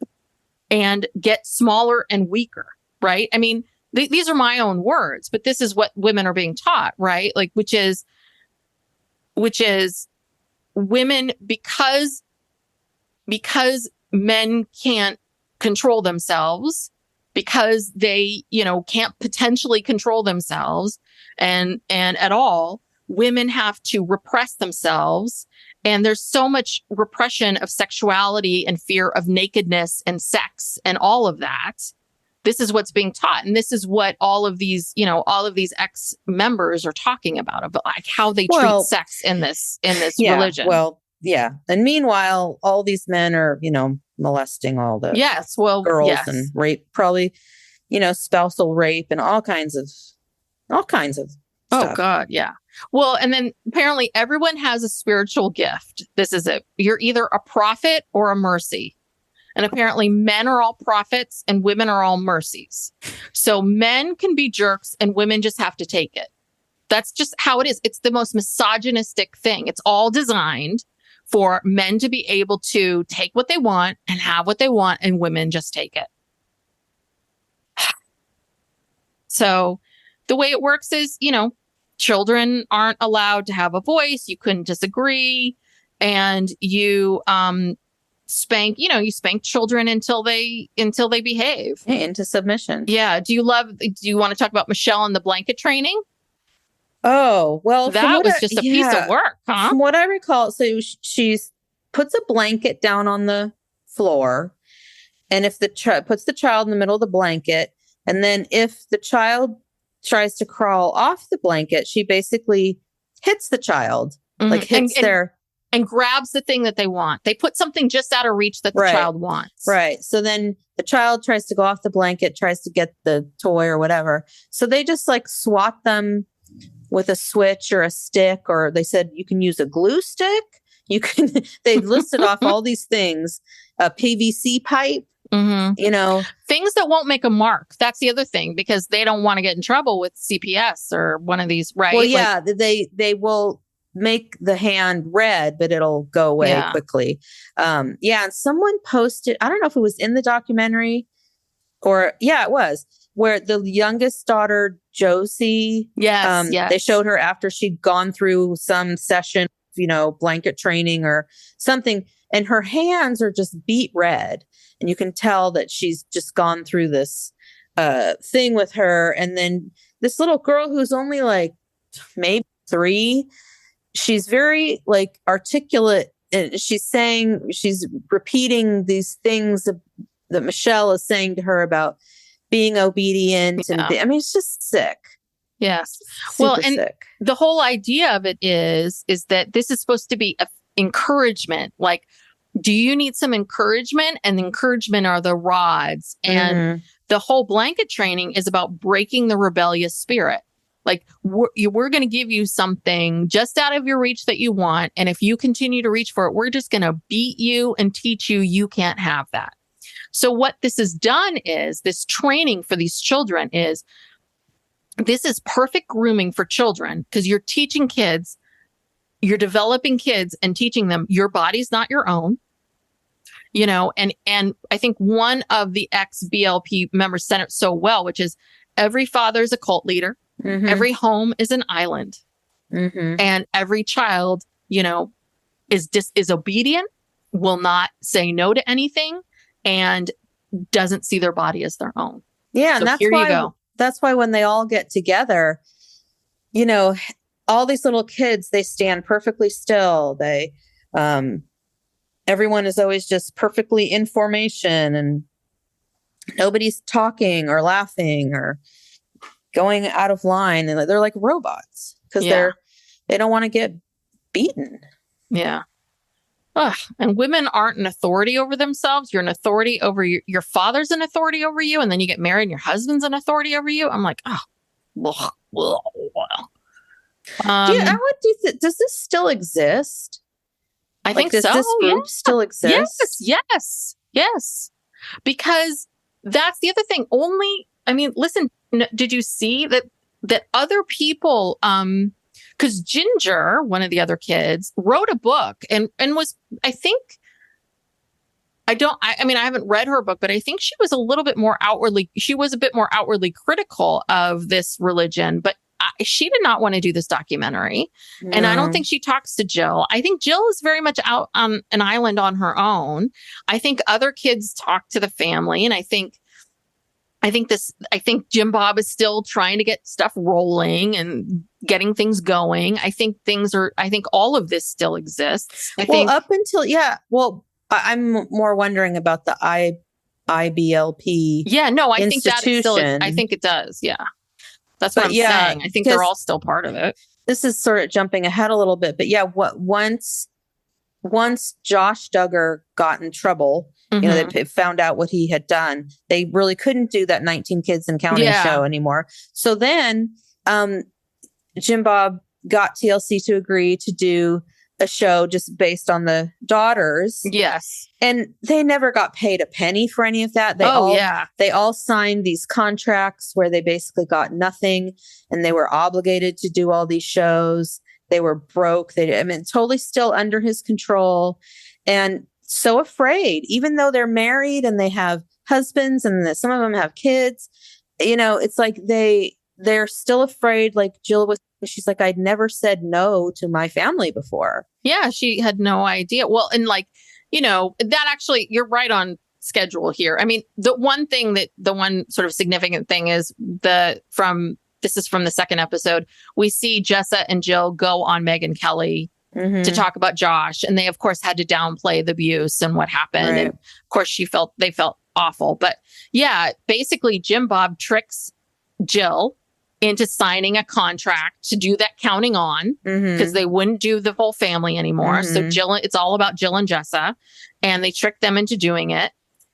and get smaller and weaker, right? I mean, these are my own words, but this is what women are being taught, right? Like, which is women, because men can't control themselves, because they, can't potentially control themselves and at all, women have to repress themselves. And there's so much repression of sexuality and fear of nakedness and sex and all of that. This is what's being taught. And this is what all of these ex-members are talking about like how they treat sex in this religion. Well, yeah. And meanwhile, all these men are, molesting all the girls and rape, probably, spousal rape and all kinds of stuff. Oh God. Yeah. Well, and then apparently everyone has a spiritual gift. This is it. You're either a prophet or a mercy. And apparently men are all prophets and women are all mercies. So men can be jerks and women just have to take it. That's just how it is. It's the most misogynistic thing. It's all designed for men to be able to take what they want and have what they want, and women just take it. So the way it works is, children aren't allowed to have a voice. You couldn't disagree. And you spank children until they behave. Hey, into submission. Yeah. Do you want to talk about Michelle and the blanket training? Oh, well, that was just a piece of work, huh? From what I recall, so she puts a blanket down on the floor, and if puts the child in the middle of the blanket, and then if the child tries to crawl off the blanket, she basically hits the child, like hits and grabs the thing that they want. They put something just out of reach that the child wants. Right. So then the child tries to go off the blanket, tries to get the toy or whatever. So they just like swat them with a switch or a stick, or they said you can use a glue stick. They listed off all these things, a PVC pipe. Mm-hmm. Things that won't make a mark. That's the other thing, because they don't want to get in trouble with CPS or one of these, right? Well, yeah, they will make the hand red, but it'll go away quickly. And someone posted, I don't know if it was in the documentary or, it was, where the youngest daughter, Josie, yes. They showed her after she'd gone through some session, blanket training or something, and her hands are just beet red. And you can tell that she's just gone through this thing with her. And then this little girl who's only like maybe 3, she's very like articulate. And she's repeating these things that Michelle is saying to her about being obedient. Yeah. And I mean, it's just sick. Yes. Super sick. The whole idea of it is that this is supposed to be encouragement. Like, do you need some encouragement? And the encouragement are the rods. And the whole blanket training is about breaking the rebellious spirit. Like, we're going to give you something just out of your reach that you want. And if you continue to reach for it, we're just going to beat you and teach you can't have that. So what this has done is, this training for these children this is perfect grooming for children, because you're teaching kids, you're developing kids and teaching them your body's not your own, and I think one of the ex-BLP members said it so well, which is every father is a cult leader. Mm-hmm. Every home is an island. Mm-hmm. And every child, is obedient, will not say no to anything, and doesn't see their body as their own. Yeah. So and here you go. That's why when they all get together, all these little kids, they stand perfectly still. They, everyone is always just perfectly in formation, and nobody's talking or laughing or going out of line. And they're like robots because they don't want to get beaten. Yeah. Ugh. And women aren't an authority over themselves. You're an authority over your father's an authority over you. And then you get married and your husband's an authority over you. I'm like, does this still exist? I think so. Does this group still exist? Yes. Because that's the other thing. Listen, did you see that other people, because Ginger, one of the other kids, wrote a book and was, I haven't read her book, but I think she was a bit more outwardly critical of this religion, but she did not want to do this documentary. No. And I don't think she talks to Jill. I think Jill is very much out on an island on her own. I think other kids talk to the family. And I think Jim Bob is still trying to get stuff rolling and getting things going. I think all of this still exists. Up until, I'm more wondering about the IBLP. Yeah, no, I think that still, I think it does. Yeah. That's what I'm saying. I think they're all still part of it. This is sort of jumping ahead a little bit, but once Josh Duggar got in trouble, they found out what he had done. They really couldn't do that 19 Kids and Counting show anymore. So then Jim Bob got TLC to agree to do a show just based on the daughters. Yes. And they never got paid a penny for any of that. They all signed these contracts where they basically got nothing, and they were obligated to do all these shows. They were broke. Totally still under his control, and so afraid, even though they're married and they have husbands and some of them have kids, it's like they're still afraid. Like Jill was, she's like, I'd never said no to my family before. Yeah, she had no idea. Well, and that actually, you're right on schedule here. I mean, the one sort of significant thing is this is from the second episode. We see Jessa and Jill go on Megyn Kelly to talk about Josh. And they, of course, had to downplay the abuse and what happened. Right. And of course, they felt awful. But yeah, basically, Jim Bob tricks Jill into signing a contract to do that counting on, because they wouldn't do the whole family anymore. So it's all about Jill and Jessa, and they tricked them into doing it.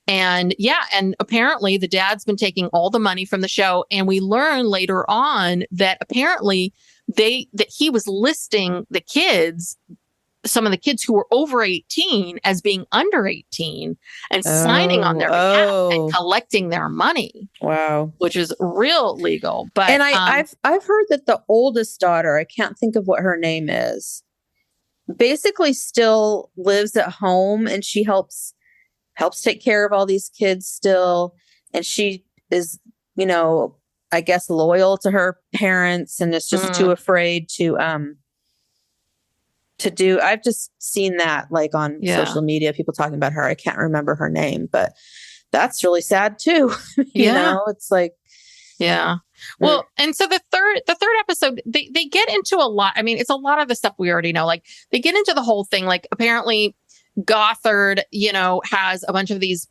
And and apparently the dad's been taking all the money from the show. And we learn later on that apparently that he was listing the kids, some of the kids who were over 18 as being under 18 and signing on their behalf and collecting their money. Wow. Which is real legal. But I've heard that the oldest daughter, I can't think of what her name is, basically still lives at home, and she helps take care of all these kids still. And she is, I guess loyal to her parents, and is just too afraid to do. I've just seen that on social media, people talking about her. I can't remember her name, but that's really sad too. It's like, yeah. Well, and so the third episode, they get into a lot. I mean, it's a lot of the stuff we already know. Like, they get into the whole thing. Like, apparently Gothard, has a bunch of these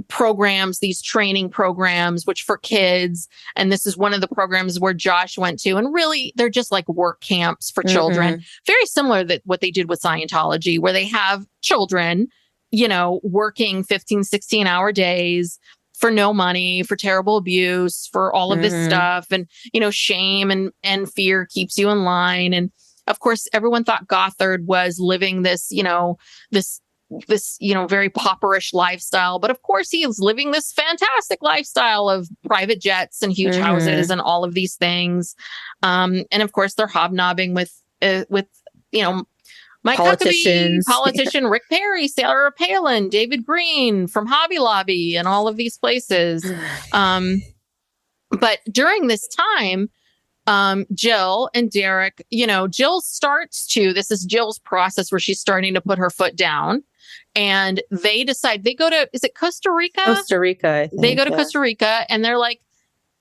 programs, these training programs, which for kids. And this is one of the programs where Josh went to. And really, they're just like work camps for children. Very similar to what they did with Scientology, where they have children, working 15, 16-hour days for no money, for terrible abuse, for all of this stuff. And, shame and fear keeps you in line. And of course, everyone thought Gothard was living this, this very pauperish lifestyle. But of course, he is living this fantastic lifestyle of private jets and huge houses and all of these things. And of course, they're hobnobbing with Mike politicians, politician Rick Perry, Sarah Palin, David Green from Hobby Lobby, and all of these places. But during this time, Jill and Derek, Jill this is Jill's process where she's starting to put her foot down, and they decide is it Costa Rica? Costa Rica. I think, they go to Costa Rica, and they're like,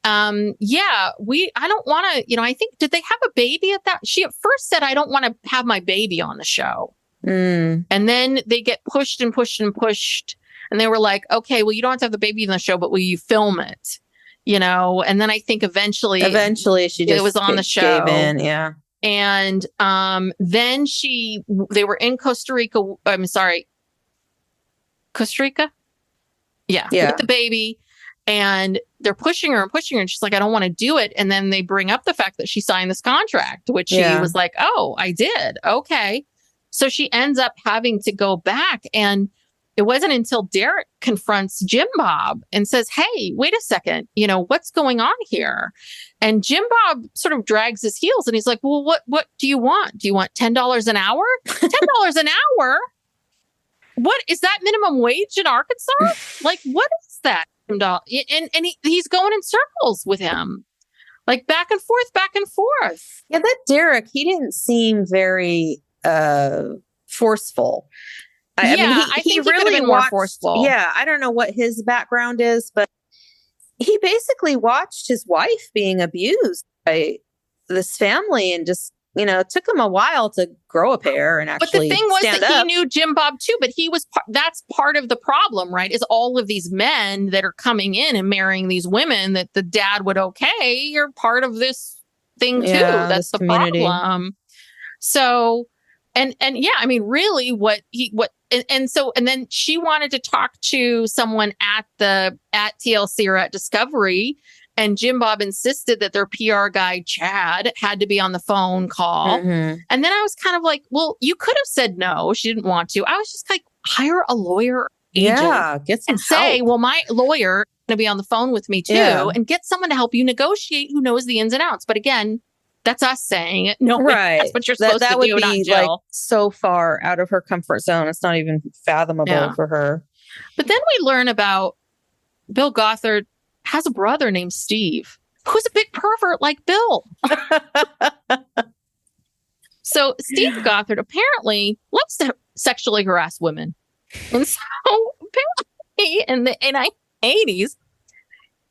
I don't want to, I think, did they have a baby at that? She at first said, I don't want to have my baby on the show. And then they get pushed and pushed and pushed. And they were like, okay, well, you don't have to have the baby in the show, but will you film it? And then I think eventually she just was on the show. Gave in, yeah. And then they were in Costa Rica. I'm sorry, Costa Rica? Yeah. With the baby. And they're pushing her and pushing her. And she's like, I don't want to do it. And then they bring up the fact that she signed this contract, which she was like, oh, I did. Okay. So she ends up having to go back. And it wasn't until Derek confronts Jim Bob and says, hey, wait a second, what's going on here? And Jim Bob sort of drags his heels and he's like, well, what do you want? Do you want $10 an hour? $10 an hour? What is that minimum wage in Arkansas? Like, what is that? And he's going in circles with him, like back and forth, back and forth. Yeah, that Derek, he didn't seem very forceful. I think he really could have been more forceful. Yeah, I don't know what his background is, but he basically watched his wife being abused by this family, and just it took him a while to grow a pair and actually. But the thing was that he knew Jim Bob too, but that's part of the problem, right? Is all of these men that are coming in and marrying these women that the dad would okay, you're part of this thing too. That's the community. Problem. So, and I mean, really, and then she wanted to talk to someone at TLC or at Discovery. And Jim Bob insisted that their PR guy, Chad, had to be on the phone call. Mhm. And then I was kind of like, well, you could have said no. She didn't want to. I was just like, hire a lawyer agent Yeah, get some and say, help. well, my lawyer is going to be on the phone with me too. Yeah. And get someone to help you negotiate who knows the ins and outs. But again, that's us saying it. No, Right. that's what you're supposed that to would do, not be Jill. like so far out of her comfort zone. It's not even fathomable Yeah. for her. But then we learn about Bill Gothard has a brother named Steve, who's a big pervert like Bill. So Steve Gothard apparently loves to sexually harass women. And so apparently in the 1980s,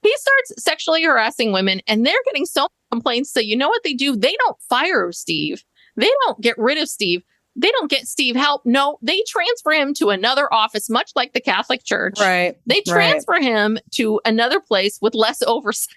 he starts sexually harassing women, and they're getting so many complaints. So you know what they do? They don't fire Steve. They don't get rid of Steve. They don't get Steve help. No, they transfer him to another office, much like the Catholic Church. Right. They transfer him to another place with less oversight.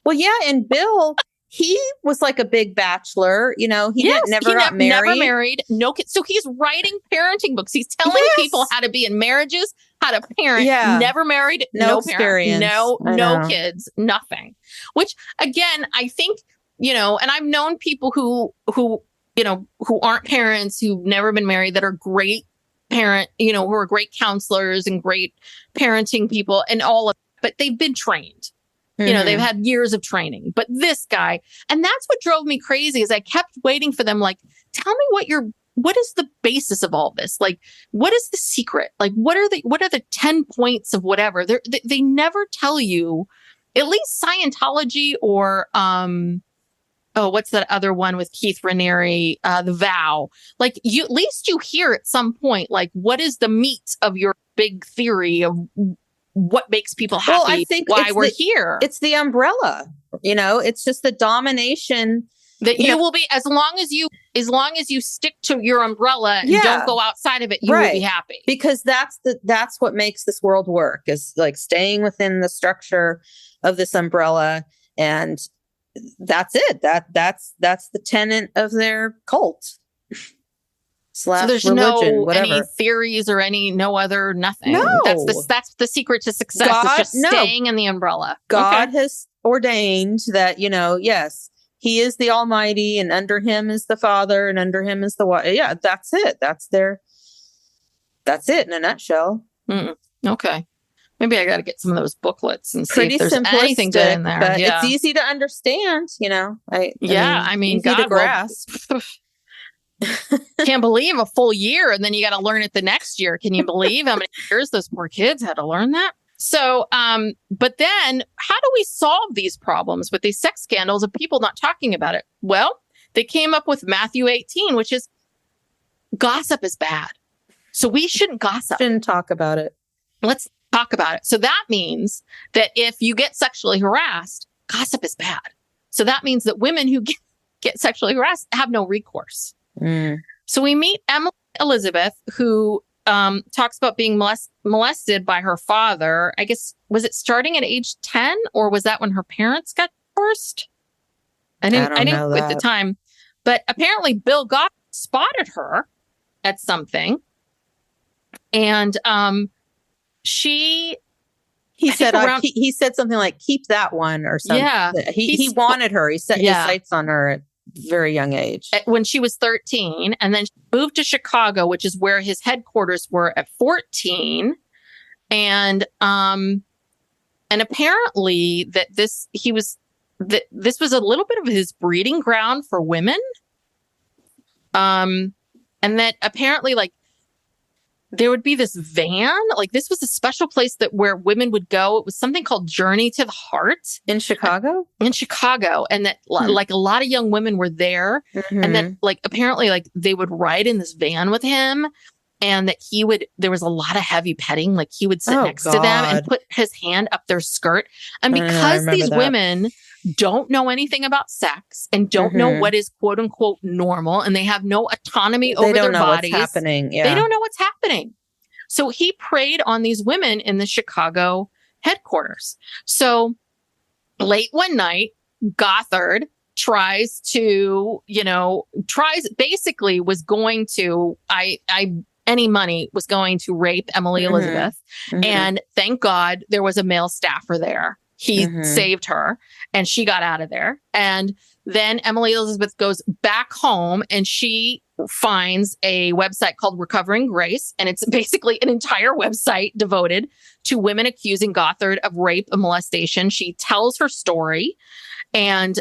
Well, yeah. And Bill, he was like a big bachelor. You know, he never got married. Never married. No kids. So he's writing parenting books. He's telling people how to be in marriages, how to parent. Yeah. Never married. No experience. experience. No kids. Nothing. Which again, I think, you know, and I've known people who you know, who aren't parents, who've never been married, that are great parent, you know, who are great counselors and great parenting people and all of, but they've been trained. You know, they've had years of training. But this guy, and that's what drove me crazy, is I kept waiting for them, like, tell me what is the basis of all this? Like, what is the secret? Like, what are the 10 points of whatever? They never tell you, at least Scientology or, what's that other one with Keith Raniere, The Vow? Like, at least you hear at some point, like, what is the meat of your big theory of what makes people happy? Well, I think why we're here. It's the umbrella. You know, it's just the domination that you will be, as long as you stick to your umbrella and don't go outside of it, you will be happy. Because that's what makes this world work, is like staying within the structure of this umbrella, and that's it. That's the tenet of their cult. So there's religion, any theories or nothing. No. That's the secret to success. It's just staying in the umbrella. God has ordained that, you know, yes, he is the Almighty, and under him is the Father, and under him is the Wife. Yeah, that's it. That's it in a nutshell. Okay. Maybe I got to get some of those booklets and see Pretty if there's anything good in there. But it's easy to understand, you know. I mean, easy to grasp. Can't believe a full year, and then you got to learn it the next year. Can you believe how many years those poor kids had to learn that? So, but then how do we solve these problems with these sex scandals of people not talking about it? Well, they came up with Matthew 18, which is gossip is bad. So we shouldn't gossip. Shouldn't talk about it. Let's talk about it. So that means that if you get sexually harassed, gossip is bad. So that means that women who get sexually harassed have no recourse. So we meet Emily Elizabeth, who talks about being molested by her father. I guess, was it starting at age 10, or was that when her parents got divorced? I didn't know at the time. But apparently Bill Gothard spotted her at something. And he said something like, keep that one, or something. Yeah. He wanted her. He set his sights on her at a very young age. When she was 13, and then she moved to Chicago, which is where his headquarters were, at 14. And apparently this was a little bit of his breeding ground for women. And that apparently, like, there would be this van, like this was a special place where women would go. It was something called Journey to the Heart in Chicago. And that like a lot of young women were there, and then like apparently like they would ride in this van with him, and that there was a lot of heavy petting. Like he would sit next to them and put his hand up their skirt, and because these women don't know anything about sex and don't know what is quote unquote normal, and they have no autonomy over their bodies. What's happening. Yeah. They don't know what's happening. So he preyed on these women in the Chicago headquarters. So late one night, Gothard any money was going to rape Emily Elizabeth. And thank God there was a male staffer there. He saved her and she got out of there. And then Emily Elizabeth goes back home and she finds a website called Recovering Grace. And it's basically an entire website devoted to women accusing Gothard of rape and molestation. She tells her story. And,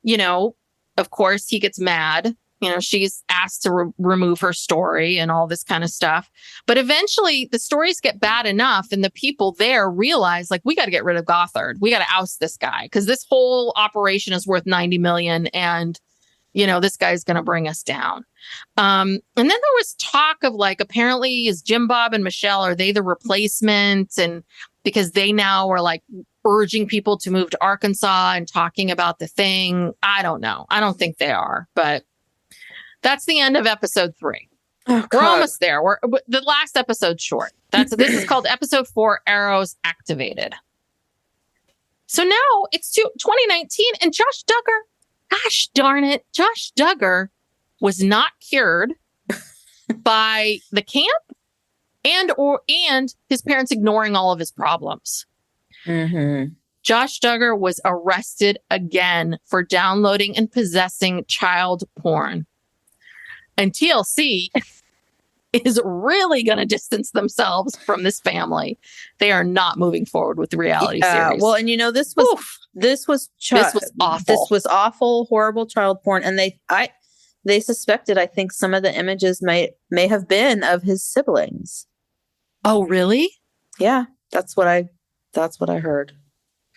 you know, of course, he gets mad. You know, she's asked to remove her story and all this kind of stuff. But eventually the stories get bad enough and the people there realize, like, we got to get rid of Gothard. We got to oust this guy because this whole operation is worth 90 million. And, you know, this guy's going to bring us down. And then there was talk of, like, apparently is Jim Bob and Michelle, are they the replacement? And because they now are, like, urging people to move to Arkansas and talking about the thing. I don't know. I don't think they are, but that's the end of episode 3. Oh, we're almost there. The last episode's short. This is called episode 4, Arrows Activated. So now it's 2019 and Josh Duggar, gosh darn it, Josh Duggar was not cured by the camp and his parents ignoring all of his problems. Josh Duggar was arrested again for downloading and possessing child porn. And TLC is really going to distance themselves from this family. They are not moving forward with the reality series. Well, and you know, this was awful. This was awful, horrible child porn. And they suspected, I think, some of the images may have been of his siblings. Oh, really? Yeah, that's what I heard.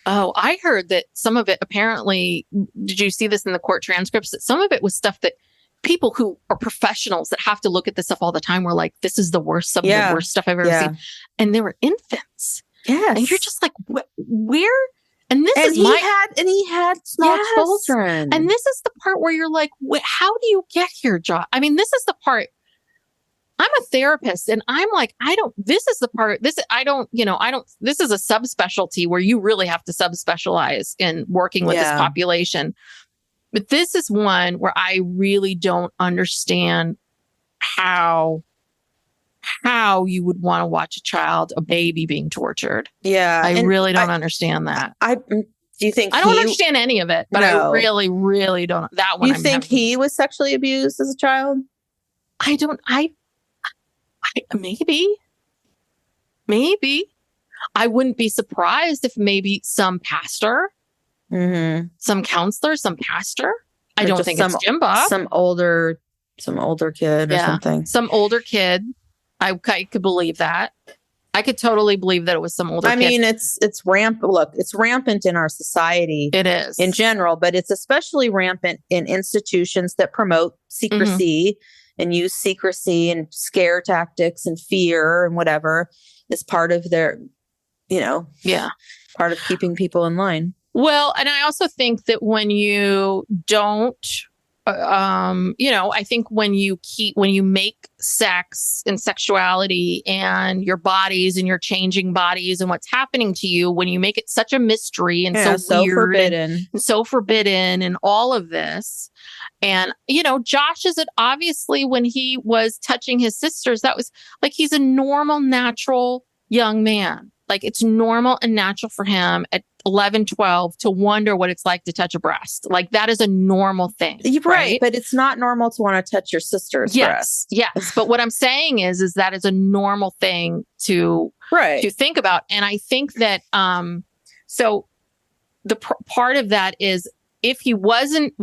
Oh, I heard that some of it apparently, did you see this in the court transcripts? That some of it was stuff that people who are professionals that have to look at this stuff all the time were like, this is the worst, some of the worst stuff I've ever seen. And they were infants. Yes. And you're just like, where? And this is he had small children. And this is the part where you're like, how do you get here, Josh? I mean, this is the part. I'm a therapist and I'm like, this is a subspecialty where you really have to subspecialize in working with this population. But this is one where I really don't understand how you would want to watch a baby being tortured. Yeah. I really don't understand that. Do you think I don't understand any of it, but I really, really don't. That one. You think he was sexually abused as a child? Maybe. I wouldn't be surprised if maybe some pastor, some counselor, some pastor. I don't think it's Jim Bob. Some older kid or something. Some older kid. I could believe that. I could totally believe that it was some older kid. I mean, it's rampant. Look, it's rampant in our society. It is. In general, but it's especially rampant in institutions that promote secrecy and use secrecy and scare tactics and fear and whatever is part of their, part of keeping people in line. Well, and I also think that when you don't, I think when you make sex and sexuality and your bodies and your changing bodies and what's happening to you, when you make it such a mystery and so weird forbidden and so forbidden and all of this. And, Josh is obviously when he was touching his sisters, that was like, he's a normal, natural young man. Like it's normal and natural for him at 11, 12 to wonder what it's like to touch a breast. Like that is a normal thing. Right. But it's not normal to want to touch your sister's breast. Yes. But what I'm saying is that is a normal thing to think about. And I think that, so the part of that is if he wasn't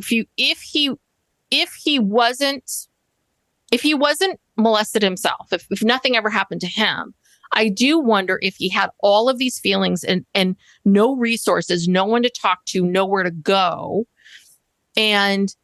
molested himself, if nothing ever happened to him, I do wonder if he had all of these feelings and no resources, no one to talk to, nowhere to go. And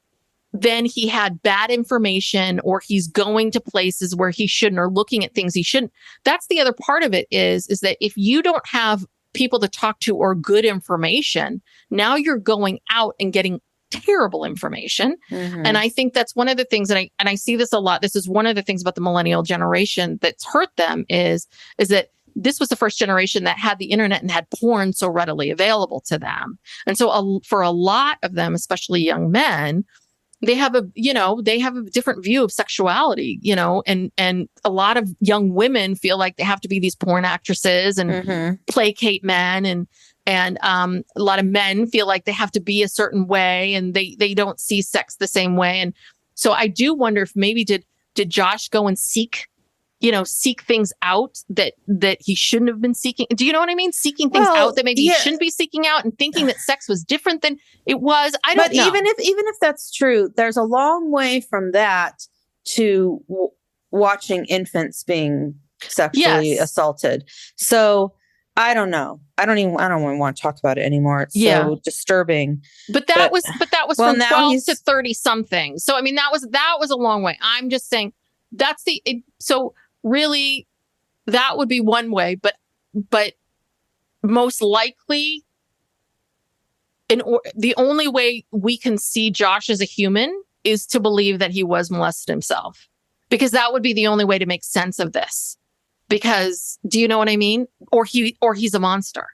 then he had bad information or he's going to places where he shouldn't or looking at things he shouldn't. That's the other part of it is that if you don't have people to talk to or good information, now you're going out and getting terrible information. And I think that's one of the things, and I see this a lot. This is one of the things about the millennial generation that's hurt them is that this was the first generation that had the internet and had porn so readily available to them. And so for a lot of them, especially young men, they have a different view of sexuality, and a lot of young women feel like they have to be these porn actresses and placate men. And And a lot of men feel like they have to be a certain way, and they don't see sex the same way. And so I do wonder if maybe did Josh go and seek things out that he shouldn't have been seeking? Do you know what I mean? Seeking things out that maybe he shouldn't be seeking out, and thinking that sex was different than it was. I don't know. But even if that's true, there's a long way from that to watching infants being sexually assaulted. So I don't know. I don't even want to talk about it anymore. It's so disturbing. But that was from 12 to 30 something. So I mean, that was a long way. I'm just saying so really that would be one way, but most likely the only way we can see Josh as a human is to believe that he was molested himself, because that would be the only way to make sense of this. Because do you know what I mean? Or he's a monster.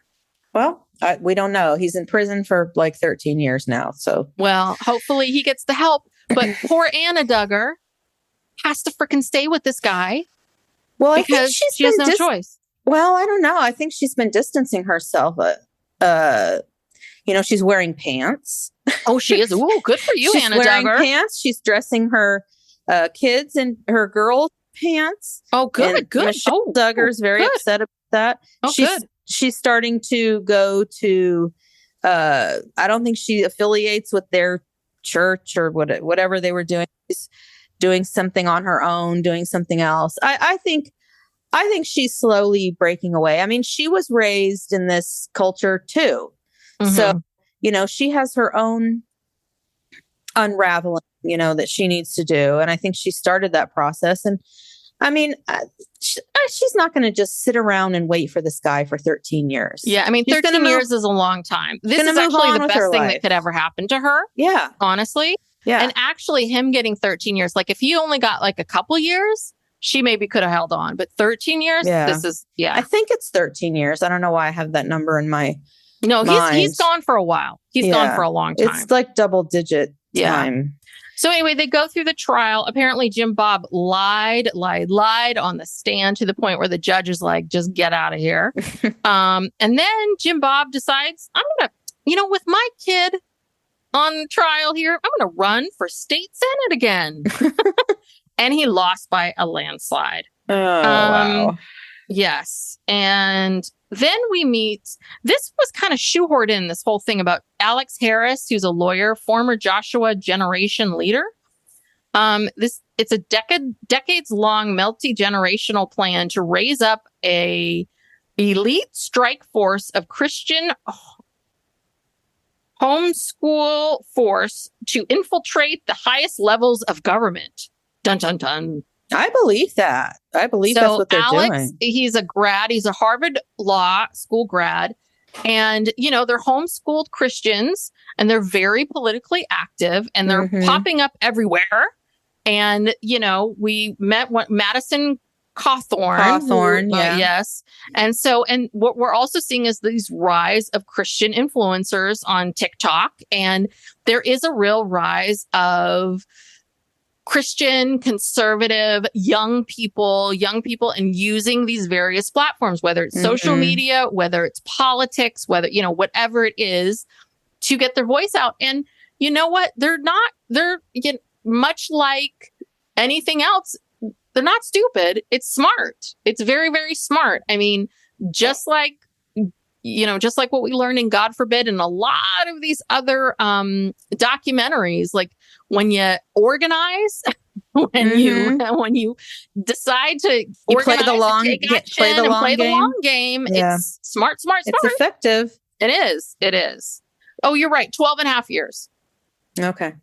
Well, we don't know. He's in prison for like 13 years now. So, well, hopefully he gets the help. But poor Anna Duggar has to freaking stay with this guy. Well, because she has no choice. Well, I don't know. I think she's been distancing herself. She's wearing pants. Oh, she is. Ooh, good for you, Anna Duggar. She's wearing pants. She's dressing her kids in her girl pants. Oh, good, and good. Michelle Duggar's very upset about that. Oh, good. She's starting to go to. I don't think she affiliates with their church or whatever they were doing. She's doing something on her own, doing something else. I think she's slowly breaking away. I mean, she was raised in this culture too. Mm-hmm. So, she has her own unraveling, that she needs to do. And I think she started that process. And I mean, she's not going to just sit around and wait for this guy for 13 years. Yeah. I mean, 13 years is a long time. This is actually the best thing that could ever happen to her. Yeah. Honestly. Yeah. And actually him getting 13 years, like if he only got like a couple years, she maybe could have held on, but 13 years, this is, I think it's 13 years. I don't know why I have that number in my mind. He's gone for a while. He's gone for a long time. It's like double digit time. So anyway, they go through the trial. Apparently Jim Bob lied on the stand to the point where the judge is like, just get out of here. And then Jim Bob decides, I'm going to, with my kid on trial here, I'm going to run for state senate again. And he lost by a landslide. Oh, wow. Yes. And then we meet, this was kind of shoehorned in, this whole thing about Alex Harris, who's a lawyer, former Joshua Generation leader. It's a decades long multi-generational plan to raise up a elite strike force of Christian homeschool force to infiltrate the highest levels of government. Dun, dun, dun. I believe that. I believe that's what they're doing. He's a grad. He's a Harvard Law School grad. And, they're homeschooled Christians, and they're very politically active, and they're popping up everywhere. And, we met Madison Cawthorn. Yes. And what we're also seeing is these rise of Christian influencers on TikTok. And there is a real rise of Christian, conservative, young people, and using these various platforms, whether it's social media, whether it's politics, whether, whatever it is, to get their voice out. And you know what? They're much like anything else. They're not stupid. It's smart. It's very, very smart. I mean, just like what we learned in God Forbid and a lot of these other documentaries, like when you organize, when you decide to organize, play the long game, it's smart. It's effective. It is. Oh, you're right. 12 and a half years. Okay.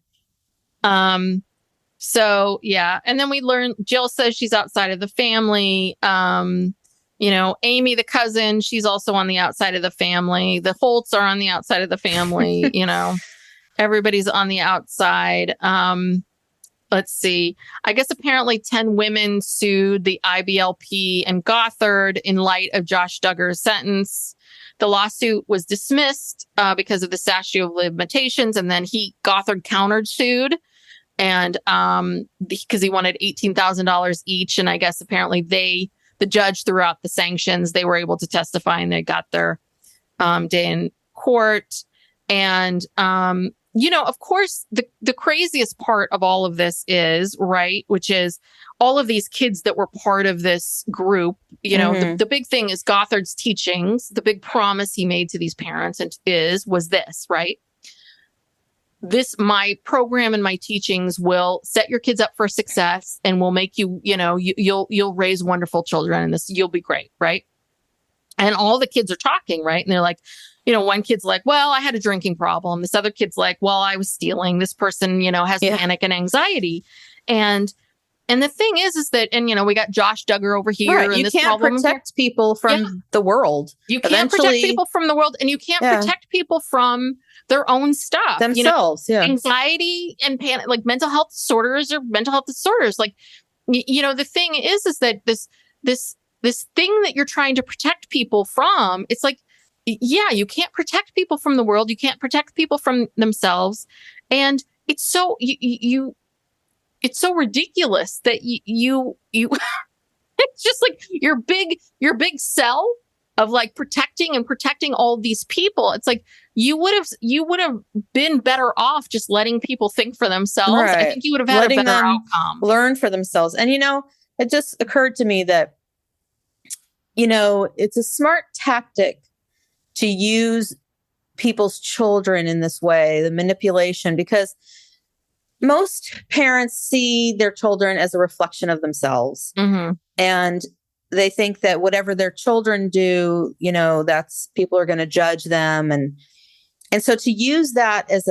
So yeah. And then we learn Jill says she's outside of the family. Amy, the cousin, she's also on the outside of the family. The Holts are on the outside of the family. Everybody's on the outside. Let's see. I guess apparently 10 women sued the IBLP and Gothard in light of Josh Duggar's sentence. The lawsuit was dismissed because of the statute of limitations. And then Gothard countersued. And because he wanted $18,000 each. And I guess apparently the judge threw out the sanctions. They were able to testify and they got their day in court. And, of course, the craziest part of all of this is, right, which is all of these kids that were part of this group, the big thing is Gothard's teachings. The big promise he made to these parents was this, right? My program and my teachings will set your kids up for success and will make you, you'll raise wonderful children and you'll be great, right? And all the kids are talking, right? And they're like, one kid's like, well, I had a drinking problem. This other kid's like, well, I was stealing. This person, has panic and anxiety. And the thing is that, and we got Josh Duggar over here. Right. And you can't protect people from the world. You can't protect people from the world, and you can't protect people from their own stuff themselves. Anxiety and panic, like mental health disorders. Like, the thing is that this thing that you're trying to protect people from, it's like, you can't protect people from the world. You can't protect people from themselves. And it's so, it's so ridiculous that you it's just like your big cell of like protecting all these people. It's like you would have been better off just letting people think for themselves. Right. I think you would have had a better outcome. Learn for themselves. And it just occurred to me that it's a smart tactic to use people's children in this way, the manipulation, because most parents see their children as a reflection of themselves. Mm-hmm. And they think that whatever their children do, that's people are going to judge them. And so to use that as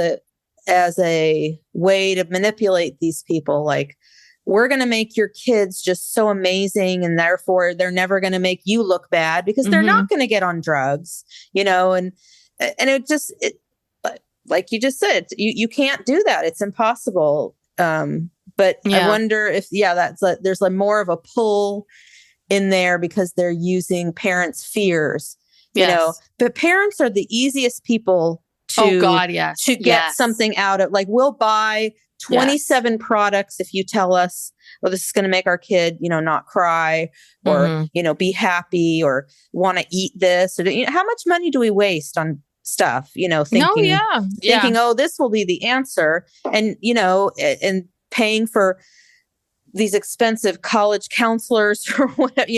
a way to manipulate these people, like, we're going to make your kids just so amazing, and therefore they're never going to make you look bad because they're not going to get on drugs, and it like you just said, you can't do that. It's impossible. But I wonder if, there's like more of a pull in there because they're using parents' fears, but parents are the easiest people to get something out of. Like, we'll buy 27 products if you tell us, well, this is going to make our kid, not cry or, be happy or want to eat this. Or, how much money do we waste on stuff, thinking, oh, this will be the answer. And, and paying for these expensive college counselors or whatever,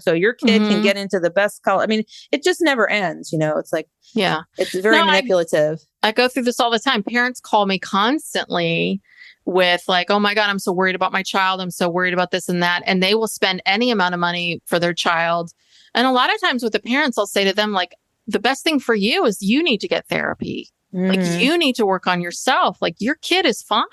so your kid can get into the best college. I mean, it just never ends, it's like, it's very manipulative. I go through this all the time. Parents call me constantly with like, oh my God, I'm so worried about my child. I'm so worried about this and that. And they will spend any amount of money for their child. And a lot of times with the parents, I'll say to them, like, the best thing for you is you need to get therapy. Like, you need to work on yourself. Like, your kid is fine.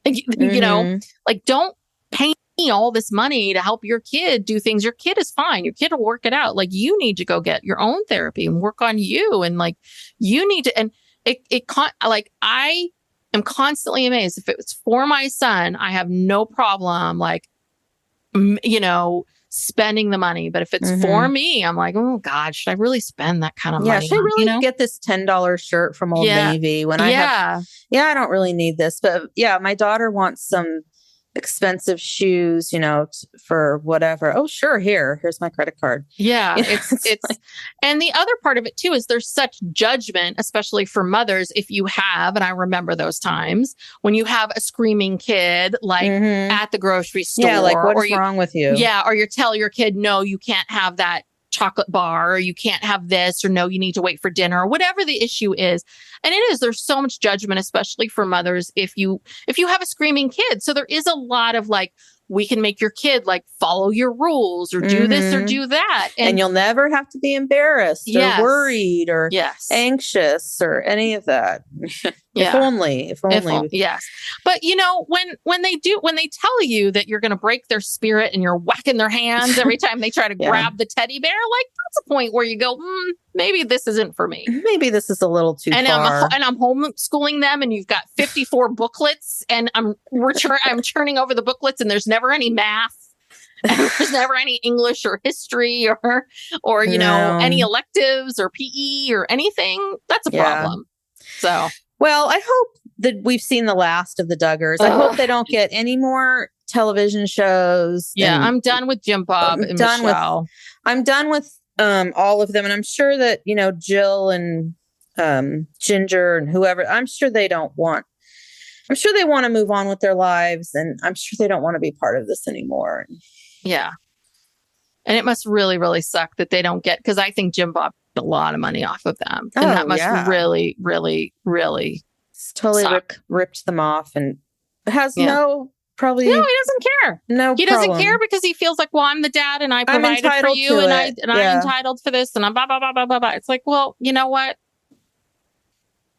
Like, don't pay me all this money to help your kid do things. Your kid is fine. Your kid will work it out. Like, you need to go get your own therapy and work on you. And like, you need to, and I am constantly amazed. If it was for my son, I have no problem, like, spending the money. But if it's for me, I'm like, oh God, should I really spend that kind of money? Should I really get this $10 shirt from Old Navy when I don't really need this. But my daughter wants some expensive shoes, for whatever. Oh, sure. Here's my credit card. Yeah. It's and the other part of it too, is there's such judgment, especially for mothers. If you have, and I remember those times when you have a screaming kid, like at the grocery store. Yeah. Like, what's wrong with you? Yeah. Or you tell your kid, no, you can't have that chocolate bar, or you can't have this, or no, you need to wait for dinner, or whatever the issue is. And there's so much judgment, especially for mothers, if you have a screaming kid. So there is a lot of like, we can make your kid like follow your rules or do this or do that. And you'll never have to be embarrassed or worried or anxious or any of that. If only. Yes. But when they tell you that you're going to break their spirit and you're whacking their hands every time they try to grab the teddy bear, like, that's a point where you go, maybe this isn't for me. Maybe this is a little too far. I'm homeschooling them, and you've got 54 booklets, and I'm turning over the booklets, and there's never any math. And there's never any English or history or any electives or PE or anything. That's a problem. So, well, I hope that we've seen the last of the Duggars. I hope they don't get any more television shows. Yeah, I'm done with Jim Bob and Michelle. I'm done with all of them. And I'm sure that, Jill and Ginger and whoever, I'm sure they want to move on with their lives. And I'm sure they don't want to be part of this anymore. Yeah. And it must really, really suck that they don't get, because I think Jim Bob got a lot of money off of them. And that must really, really, really it's totally ripped them off, and has no, he doesn't care. He doesn't care because he feels like, well, I'm the dad and I provided for you and I'm entitled for this and I'm blah, blah, blah, blah, blah, blah. It's like, well, you know what?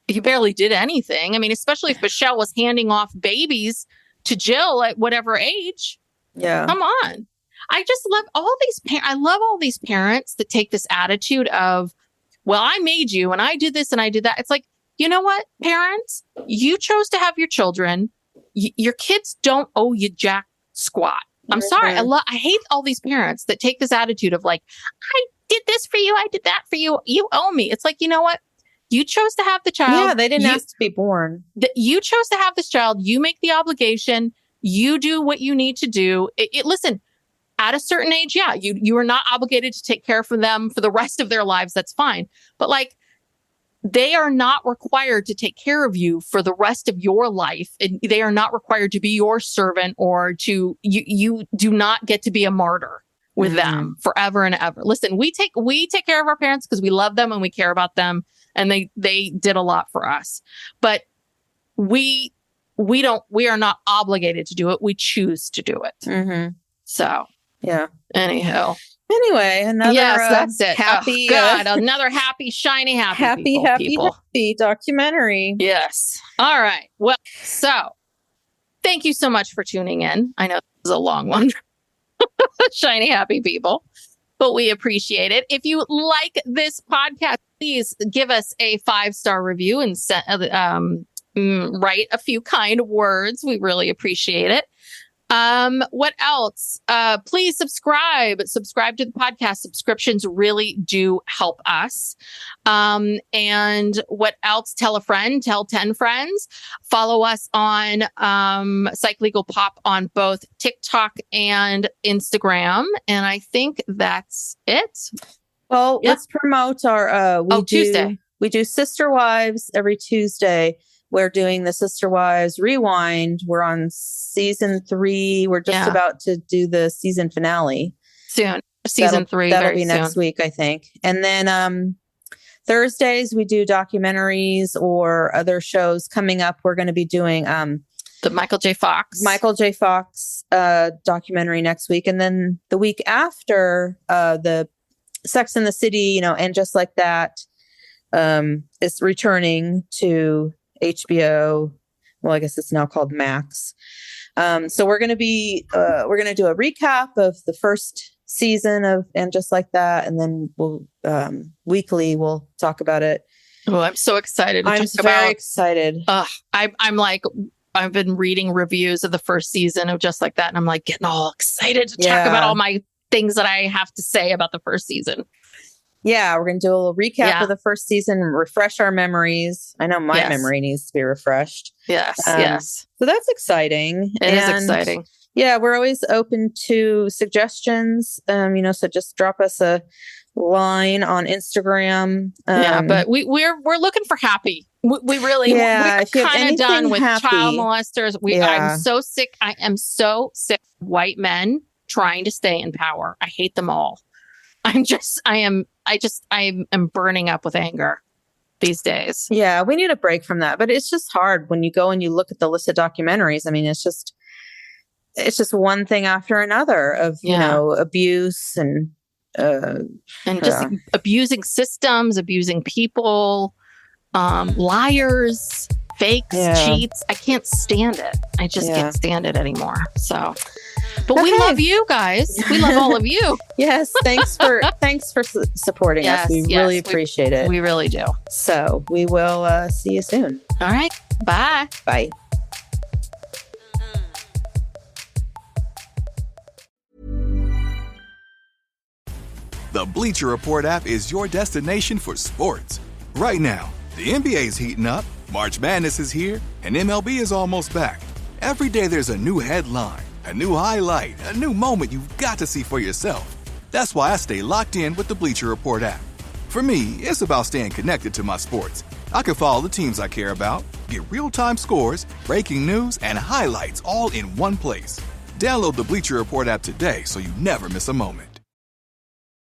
He barely did anything. I mean, especially if Michelle was handing off babies to Jill at whatever age. Yeah. Come on. I just love all these I love all these parents that take this attitude of, well, I made you and I did this and I did that. It's like, you know what, parents, you chose to have your children. Your kids don't owe you jack squat. I'm sorry. I hate all these parents that take this attitude of like, I did this for you. I did that for you. You owe me. It's like, you know what? You chose to have the child. Yeah, they didn't ask to be born. You chose to have this child. You make the obligation. You do what you need to do. Listen, at a certain age, yeah, you are not obligated to take care of them for the rest of their lives. That's fine. But like, they are not required to take care of you for the rest of your life. And they are not required to be your servant or you do not get to be a martyr with them forever and ever. Listen, we take care of our parents because we love them and we care about them. And they did a lot for us. But we are not obligated to do it. We choose to do it. Mm-hmm. So, yeah. Anyhow. Anyway, another that's it. Happy, another happy, shiny, happy documentary. Yes. All right. Well, so thank you so much for tuning in. I know this is a long one. Shiny, happy people, but we appreciate it. If you like this podcast, please give us a 5-star review and write a few kind words. We really appreciate it. What else? Please subscribe to the podcast. Subscriptions really do help us. And what else? Tell a friend, tell 10 friends, follow us on, Psych Legal Pop on both TikTok and Instagram. And I think that's it. Well, let's promote our, Tuesday. We do Sister Wives every Tuesday. We're doing the Sister Wives Rewind. We're on season 3. We're just about to do the season finale. Soon. Season 3. That'll be next week, I think. And then Thursdays, we do documentaries or other shows coming up. We're going to be doing the Michael J. Fox documentary next week. And then the week after, the Sex and the City, and Just Like That is returning to HBO. Well, I guess it's now called Max. So we're going to do a recap of the first season of And Just Like That. And then we'll, weekly, we'll talk about it. Oh, I'm so excited. I'm very excited. I'm like, I've been reading reviews of the first season of Just Like That. And I'm like getting all excited to talk about all my things that I have to say about the first season. Yeah, we're going to do a little recap of the first season, refresh our memories. I know my memory needs to be refreshed. Yes, yes. So that's exciting. It is exciting. Yeah, we're always open to suggestions. So just drop us a line on Instagram. But we're looking for happy. We really we're kind of done with child molesters. I'm so sick. I am so sick of white men trying to stay in power. I hate them all. I am burning up with anger these days. Yeah, we need a break from that. But it's just hard when you go and you look at the list of documentaries. I mean, it's just one thing after another of, abuse and just abusing systems, abusing people, liars, fakes, cheats. I can't stand it. I just can't stand it anymore. So, but we love you guys. We love all of you. Yes. Thanks for supporting us. We really appreciate it. We really do. So we will see you soon. All right. Bye. Bye. The Bleacher Report app is your destination for sports. Right now, the NBA's heating up, March Madness is here, and MLB is almost back. Every day there's a new headline, a new highlight, a new moment you've got to see for yourself. That's why I stay locked in with the Bleacher Report app. For me, it's about staying connected to my sports. I can follow the teams I care about, get real-time scores, breaking news, and highlights all in one place. Download the Bleacher Report app today so you never miss a moment.